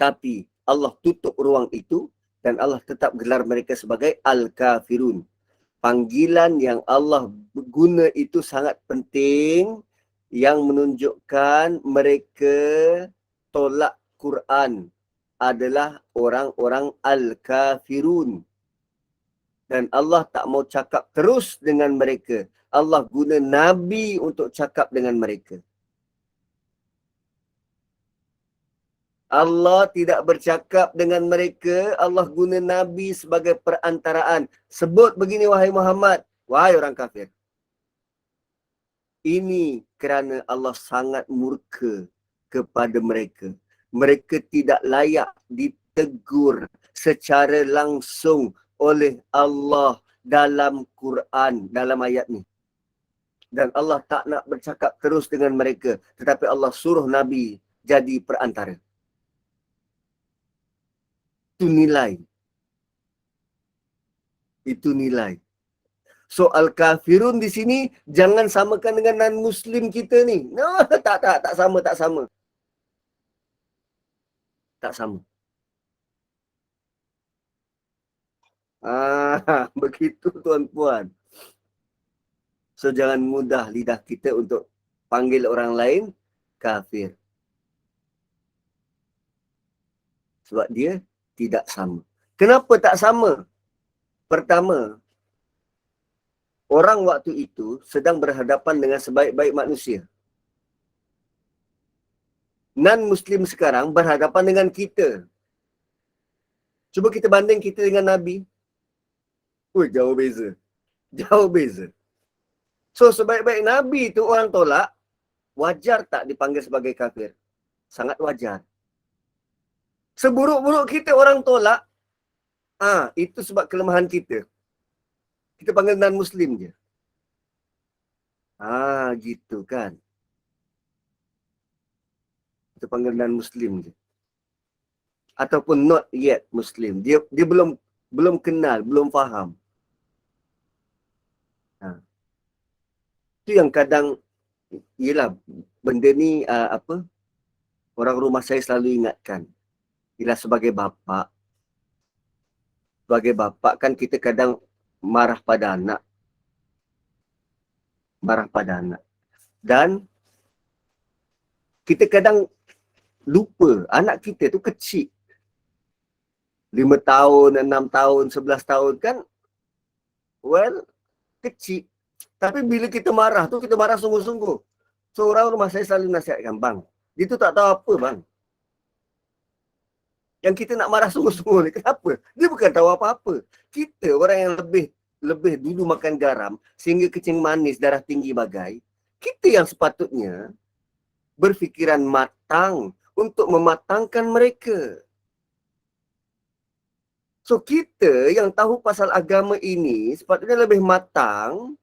Tapi Allah tutup ruang itu dan Allah tetap gelar mereka sebagai al-kafirun. Panggilan yang Allah guna itu sangat penting yang menunjukkan mereka tolak Quran adalah orang-orang al-kafirun. Dan Allah tak mau cakap terus dengan mereka. Allah guna Nabi untuk cakap dengan mereka. Allah tidak bercakap dengan mereka. Allah guna Nabi sebagai perantaraan. Sebut begini wahai Muhammad. Wahai orang kafir. Ini kerana Allah sangat murka kepada mereka. Mereka tidak layak ditegur secara langsung oleh Allah dalam Quran, dalam ayat ni. Dan Allah tak nak bercakap terus dengan mereka. Tetapi Allah suruh Nabi jadi perantara. Itu nilai. Itu nilai. So al-kafirun di sini jangan samakan dengan non-muslim kita ni. No, tak sama. Tak sama. Begitu tuan-puan. So jangan mudah lidah kita untuk panggil orang lain kafir. Sebab dia tidak sama. Kenapa tak sama? Pertama, orang waktu itu sedang berhadapan dengan sebaik-baik manusia. Non-Muslim sekarang berhadapan dengan kita. Cuba kita banding kita dengan Nabi. Jauh beza. Jauh beza. So, sebaik-baik Nabi itu orang tolak, wajar tak dipanggil sebagai kafir? Sangat wajar. Seburuk-buruk kita orang tolak, itu sebab kelemahan kita. Kita panggil non-Muslim je. Gitu kan. Kita panggil non-Muslim je. Ataupun not yet Muslim. Dia belum kenal, belum faham. Itu yang kadang, yelah, benda ni orang rumah saya selalu ingatkan. Yelah, sebagai bapa kan kita kadang marah pada anak. Dan kita kadang lupa anak kita tu kecil. 5 tahun, 6 tahun, 11 tahun kan, kecil. Tapi bila kita marah tu, kita marah sungguh-sungguh. So, orang rumah saya selalu nasihatkan, bang, dia tu tak tahu apa, bang. Yang kita nak marah sungguh-sungguh ni, kenapa? Dia bukan tahu apa-apa. Kita, orang yang lebih dulu makan garam, sehingga kencing manis, darah tinggi bagai, kita yang sepatutnya berfikiran matang untuk mematangkan mereka. So, kita yang tahu pasal agama ini, sepatutnya lebih matang,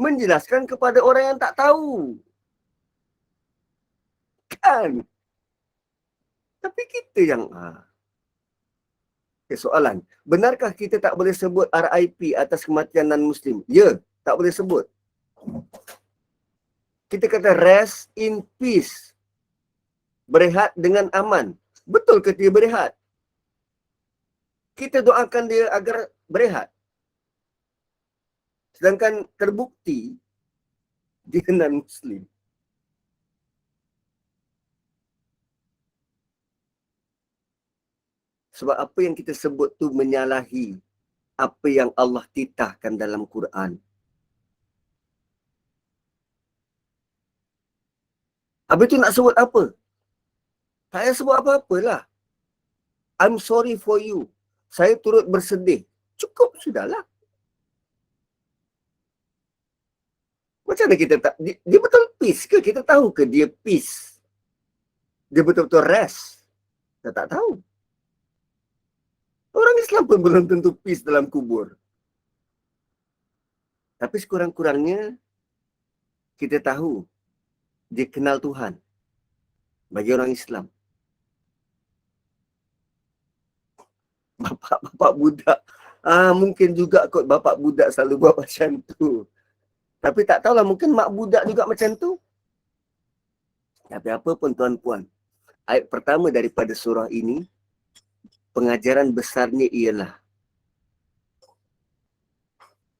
menjelaskan kepada orang yang tak tahu. Kan? Tapi kita yang... soalan. Benarkah kita tak boleh sebut RIP atas kematian non-Muslim? Ya, tak boleh sebut. Kita kata rest in peace. Berehat dengan aman. Betul ke dia berehat? Kita doakan dia agar berehat. Sedangkan terbukti dia non-Muslim. Sebab apa yang kita sebut tu menyalahi apa yang Allah titahkan dalam Quran. Habis tu nak sebut apa? Tak payah sebut apa-apalah. I'm sorry for you. Saya turut bersedih. Cukup sudahlah. Macam mana kita tak, dia betul peace ke? Kita tahu ke dia peace? Dia betul-betul rest? Kita tak tahu. Orang Islam pun belum tentu peace dalam kubur. Tapi sekurang-kurangnya, kita tahu dia kenal Tuhan. Bagi orang Islam. Bapak budak. Mungkin juga kot bapak budak selalu buat macam tu. Tapi tak tahulah, mungkin mak budak juga macam tu. Tapi apa pun tuan-puan, ayat pertama daripada surah ini, pengajaran besarnya ialah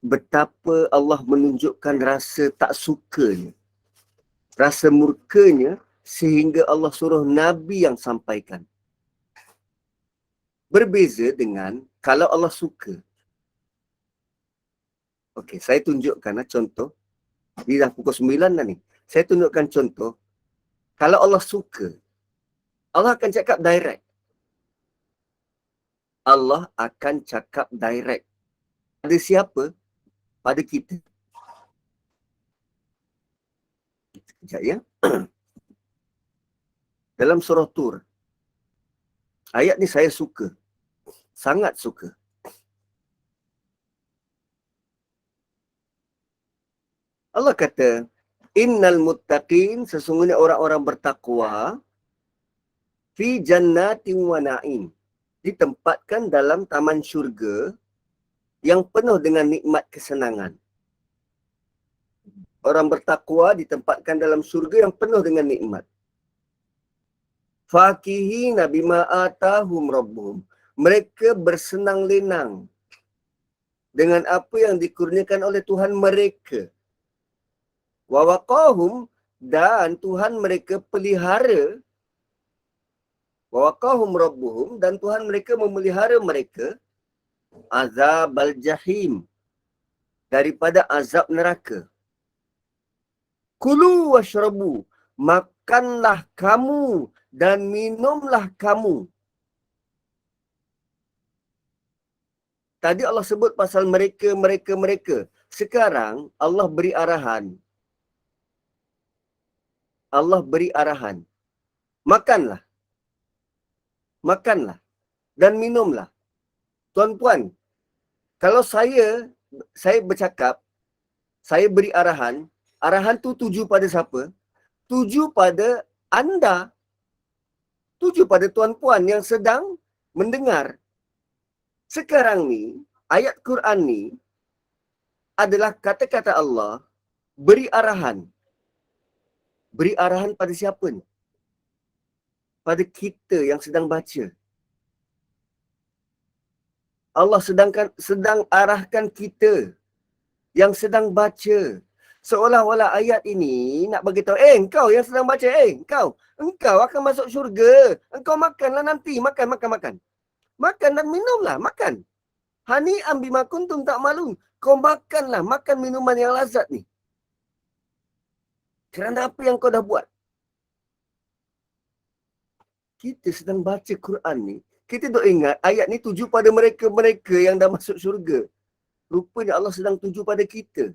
betapa Allah menunjukkan rasa tak sukanya, rasa murkanya, sehingga Allah suruh Nabi yang sampaikan. Berbeza dengan kalau Allah suka. Okey, saya tunjukkan contoh. Ini dah pukul 9 dah ni. Saya tunjukkan contoh. Kalau Allah suka, Allah akan cakap direct. Allah akan cakap direct. Pada siapa? Pada kita. Sekejap ya. Dalam surah Tur. Ayat ni saya suka. Sangat suka. Allah kata, innal muttaqin, sesungguhnya orang-orang bertakwa, fi jannatin wa na'im, ditempatkan dalam taman syurga yang penuh dengan nikmat kesenangan. Orang bertakwa ditempatkan dalam surga yang penuh dengan nikmat. Fakihina bima atahum rabbuhum. Mereka bersenang lenang dengan apa yang dikurniakan oleh Tuhan mereka. Wa waqahum, dan Tuhan mereka pelihara. Wa waqahum rabbuhum, dan Tuhan mereka memelihara mereka azabal jahim, daripada azab neraka. Kulu washrabu, makanlah kamu dan minumlah kamu. Tadi Allah sebut pasal mereka. Sekarang Allah beri arahan. Allah beri arahan. Makanlah. Makanlah. Dan minumlah. Tuan-puan, kalau saya bercakap, saya beri arahan, arahan tu tuju pada siapa? Tuju pada anda. Tuju pada tuan-puan yang sedang mendengar. Sekarang ni, ayat Quran ni adalah kata-kata Allah beri arahan. Beri arahan pada siapa ni? Pada kita yang sedang baca. Allah sedang arahkan kita yang sedang baca. Seolah-olah ayat ini nak bagi tahu, engkau yang sedang baca, engkau akan masuk syurga. Engkau makanlah nanti, makan. Makan dan minumlah, makan. Hani'an bima kuntum ta'malun. Kau makanlah, makan minuman yang lazat ni. Kerana apa yang kau dah buat? Kita sedang baca Quran ni, kita duk ingat ayat ni tuju pada mereka-mereka yang dah masuk syurga. Rupanya Allah sedang tuju pada kita.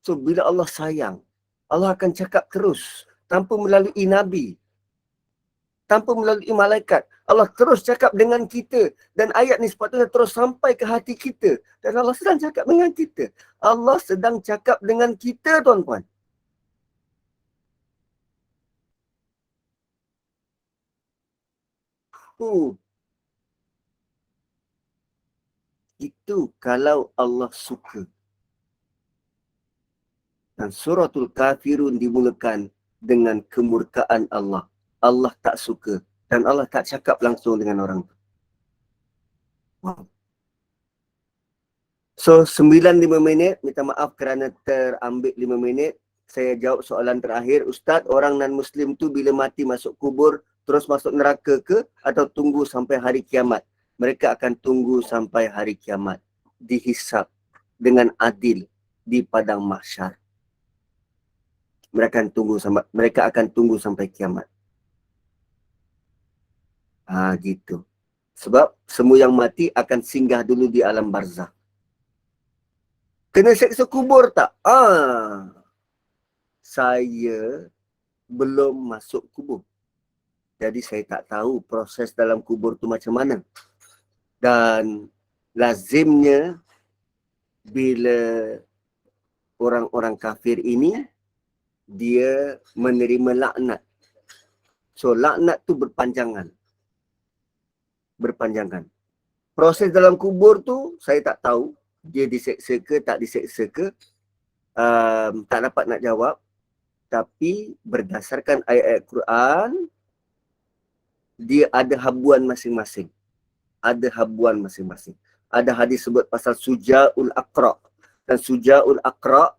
So, bila Allah sayang, Allah akan cakap terus tanpa melalui Nabi, tanpa melalui malaikat. Allah terus cakap dengan kita. Dan ayat ni sepatutnya terus sampai ke hati kita. Dan Allah sedang cakap dengan kita. Allah sedang cakap dengan kita, tuan-tuan. Itu kalau Allah suka. Dan suratul kafirun dimulakan dengan kemurkaan Allah. Allah tak suka. Dan Allah tak cakap langsung dengan orang tu. Wow. So, 9-5 minit. Minta maaf kerana terambil 5 minit. Saya jawab soalan terakhir. Ustaz, orang non-Muslim tu bila mati masuk kubur, terus masuk neraka ke? Atau tunggu sampai hari kiamat? Mereka akan tunggu sampai hari kiamat. Dihisab dengan adil di padang mahsyar. Mereka akan tunggu sampai kiamat. Gitu. Sebab semua yang mati akan singgah dulu di alam barzakh. Kena seksa kubur tak? Saya belum masuk kubur. Jadi saya tak tahu proses dalam kubur tu macam mana. Dan lazimnya bila orang-orang kafir ini dia menerima laknat. So laknat tu berpanjangan. Proses dalam kubur tu saya tak tahu. Dia diseksa ke tak diseksa ke. Tak dapat nak jawab. Tapi berdasarkan ayat-ayat Quran, dia ada habuan masing-masing. Ada hadis sebut pasal Suja'ul Aqra. Dan Suja'ul Aqra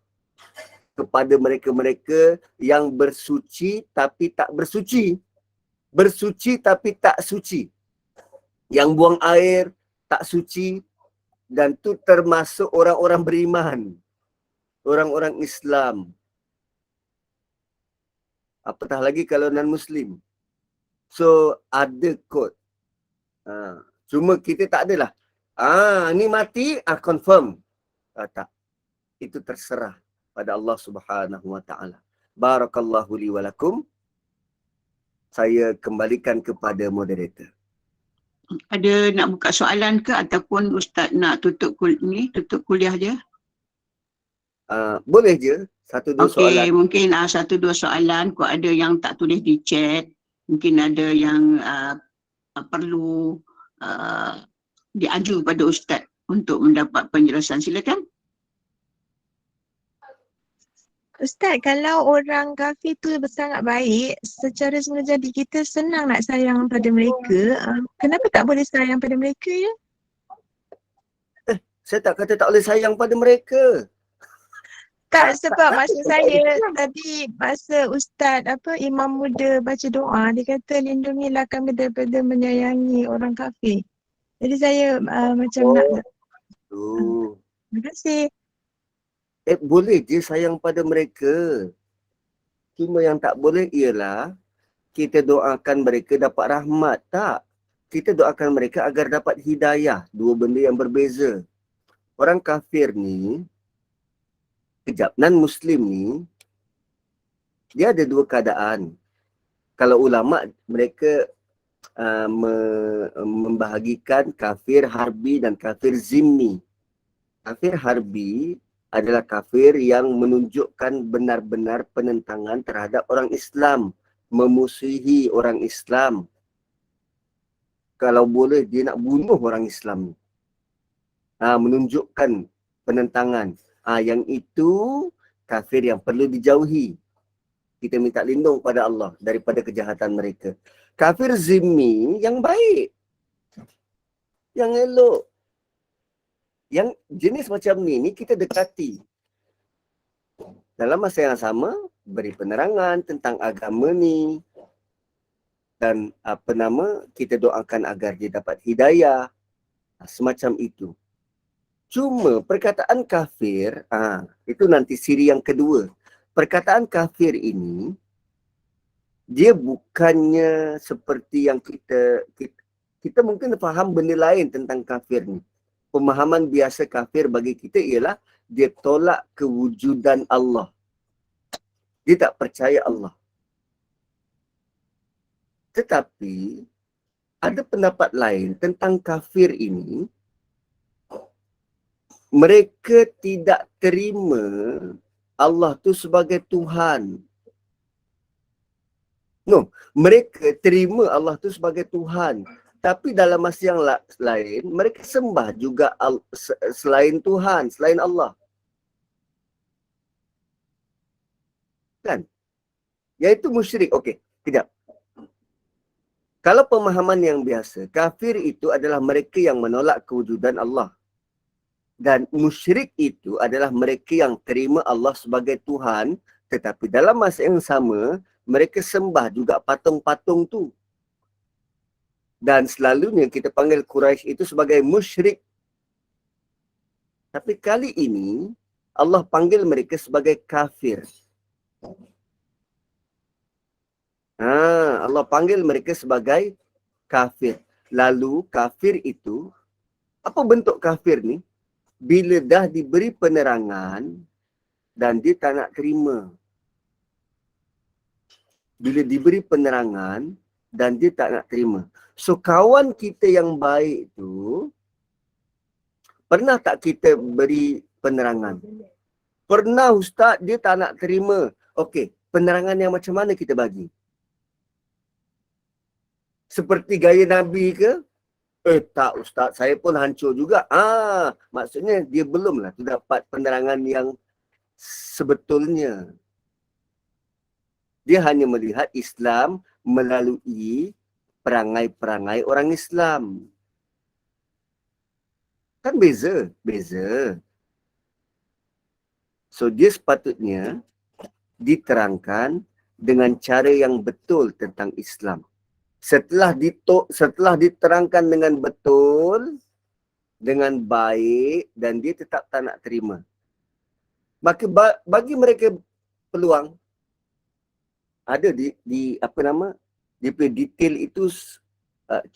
kepada mereka-mereka yang bersuci tapi tak bersuci. Bersuci tapi tak suci. Yang buang air tak suci. Dan tu termasuk orang-orang beriman. Orang-orang Islam. Apatah lagi kalau non-Muslim. So, ada kod. Cuma kita tak adalah. Ni mati, confirm. Tak. Itu terserah pada Allah Subhanahu Wa Taala. Barakallahu li wa lakum. Saya kembalikan kepada moderator. Ada nak buka soalan ke ataupun Ustaz nak tutup kuliah je? Boleh je. 1-2 soalan. Okey, mungkin 1-2 soalan. Kau ada yang tak tulis di chat. Mungkin ada yang perlu diaju pada Ustaz untuk mendapat penjelasan. Silakan. Ustaz, kalau orang kafir tu sangat baik, secara semula jadi kita senang nak sayang pada mereka. Kenapa tak boleh sayang pada mereka ya? Saya tak kata tak boleh sayang pada mereka. Tak, sebab maksud saya tadi masa Ustaz Imam Muda baca doa, dia kata lindungilah kami daripada menyayangi orang kafir. Jadi saya macam nak. Tu. Terima kasih. Boleh je sayang pada mereka. Cuma yang tak boleh ialah kita doakan mereka dapat rahmat. Tak. Kita doakan mereka agar dapat hidayah. Dua benda yang berbeza. Orang kafir ni, non-Muslim ni, dia ada dua keadaan. Kalau ulama' mereka membahagikan kafir harbi dan kafir zimmi. Kafir harbi adalah kafir yang menunjukkan benar-benar penentangan terhadap orang Islam. Memusuhi orang Islam. Kalau boleh dia nak bunuh orang Islam. Menunjukkan penentangan. Yang itu kafir yang perlu dijauhi. Kita minta lindung pada Allah daripada kejahatan mereka. Kafir zimmi yang baik. Yang elok. Yang jenis macam ni kita dekati. Dalam masa yang sama, beri penerangan tentang agama ni. Dan kita doakan agar dia dapat hidayah. Semacam itu. Cuma perkataan kafir, itu nanti siri yang kedua. Perkataan kafir ini, dia bukannya seperti yang kita mungkin faham benda lain tentang kafir ni. Pemahaman biasa kafir bagi kita ialah dia tolak kewujudan Allah. Dia tak percaya Allah. Tetapi ada pendapat lain tentang kafir ini. Mereka tidak terima Allah tu sebagai Tuhan. No, mereka terima Allah tu sebagai Tuhan. Tapi dalam masa yang lain, mereka sembah juga selain Tuhan, selain Allah. Kan? Iaitu musyrik. Okey, kejap. Kalau pemahaman yang biasa, kafir itu adalah mereka yang menolak kewujudan Allah. Dan musyrik itu adalah mereka yang terima Allah sebagai Tuhan, tetapi dalam masa yang sama, mereka sembah juga patung-patung tu. Dan selalunya kita panggil Quraisy itu sebagai musyrik. Tapi kali ini, Allah panggil mereka sebagai kafir. Allah panggil mereka sebagai kafir. Lalu kafir itu, apa bentuk kafir ni? Bila dah diberi penerangan dan dia tak nak terima. Bila diberi penerangan dan dia tak nak terima. So kawan kita yang baik tu, pernah tak kita beri penerangan? Pernah Ustaz, dia tak nak terima. Okey, penerangan yang macam mana kita bagi? Seperti gaya Nabi ke? Tak Ustaz, saya pun hancur juga. Maksudnya dia belumlah tu dapat penerangan yang sebetulnya. Dia hanya melihat Islam melalui perangai-perangai orang Islam. Kan beza? Beza. So dia sepatutnya diterangkan dengan cara yang betul tentang Islam. Setelah diterangkan dengan betul, dengan baik dan dia tetap tak nak terima, maka bagi mereka peluang. Ada di detail itu,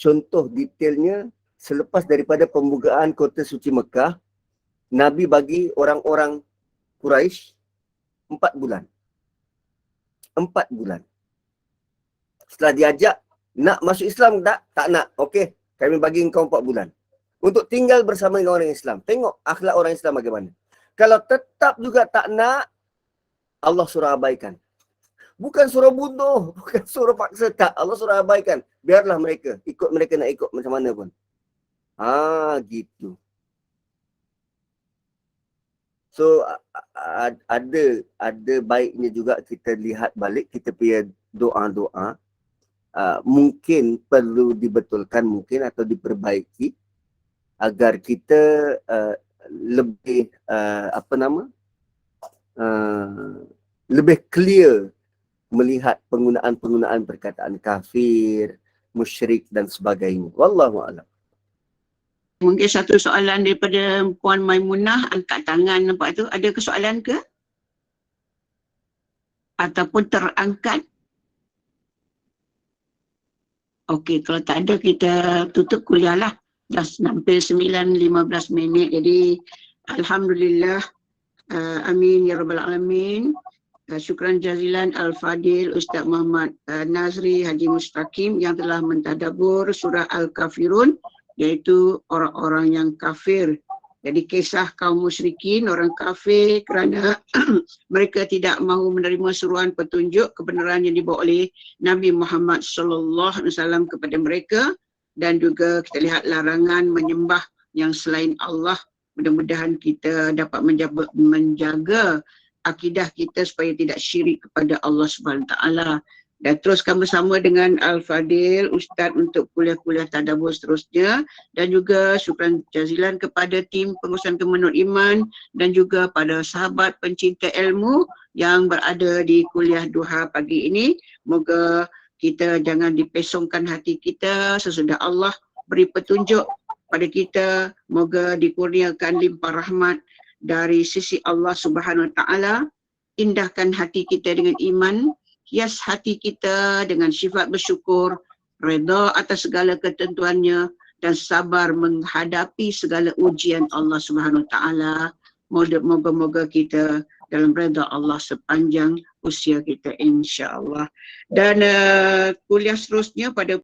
contoh detailnya selepas daripada pembukaan kota suci Mekah, Nabi bagi orang-orang Quraisy 4 bulan. 4 bulan. Setelah diajak, nak masuk Islam tak? Tak nak. Okey, kami bagi engkau 4 bulan. Untuk tinggal bersama dengan orang Islam. Tengok akhlak orang Islam bagaimana. Kalau tetap juga tak nak, Allah suruh abaikan. Bukan suruh bunuh, bukan suruh paksa. Tak, Allah suruh abaikan. Biarlah mereka, ikut mereka nak ikut macam mana pun. Gitu. So ada baiknya juga kita lihat balik, kita punya doa-doa mungkin perlu dibetulkan mungkin atau diperbaiki agar kita lebih lebih clear melihat penggunaan perkataan kafir, musyrik dan sebagainya. Wallahu a'lam. Mungkin satu soalan daripada Puan Maimunah, angkat tangan nampak tu. Ada kesoalan ke? Ataupun terangkat? Okey, kalau tak ada kita tutup kuliah lah. Dah sampai 9:15 minit. Jadi Alhamdulillah. Amin ya Rabbal Alamin. Syukran jazilan Al-Fadil Ustaz Muhammad Nazri Haji Mustaqim yang telah mentadabbur surah Al-Kafirun, iaitu orang-orang yang kafir. Jadi kisah kaum musyrikin, orang kafir kerana mereka tidak mahu menerima suruhan petunjuk kebenaran yang dibawa oleh Nabi Muhammad sallallahu alaihi wasallam kepada mereka, dan juga kita lihat larangan menyembah yang selain Allah. Mudah-mudahan kita dapat menjaga akidah kita supaya tidak syirik kepada Allah Subhanahu Wa Taala. Dan teruskan bersama dengan Al-Fadil Ustaz untuk kuliah-kuliah tadabbur seterusnya, dan juga syukran jazilan kepada tim pengurusan Kemenut Iman dan juga pada sahabat pencinta ilmu yang berada di kuliah duha pagi ini. Moga kita jangan dipesongkan hati kita sesudah Allah beri petunjuk pada kita. Moga dikurniakan limpah rahmat dari sisi Allah Subhanahu Wa Taala. Indahkan hati kita dengan iman, hias hati kita dengan sifat bersyukur, redha atas segala ketentuannya, dan sabar menghadapi segala ujian Allah Subhanahu Wa Taala. Moga-moga kita dalam redha Allah sepanjang usia kita, insya-Allah. Dan kuliah seterusnya pada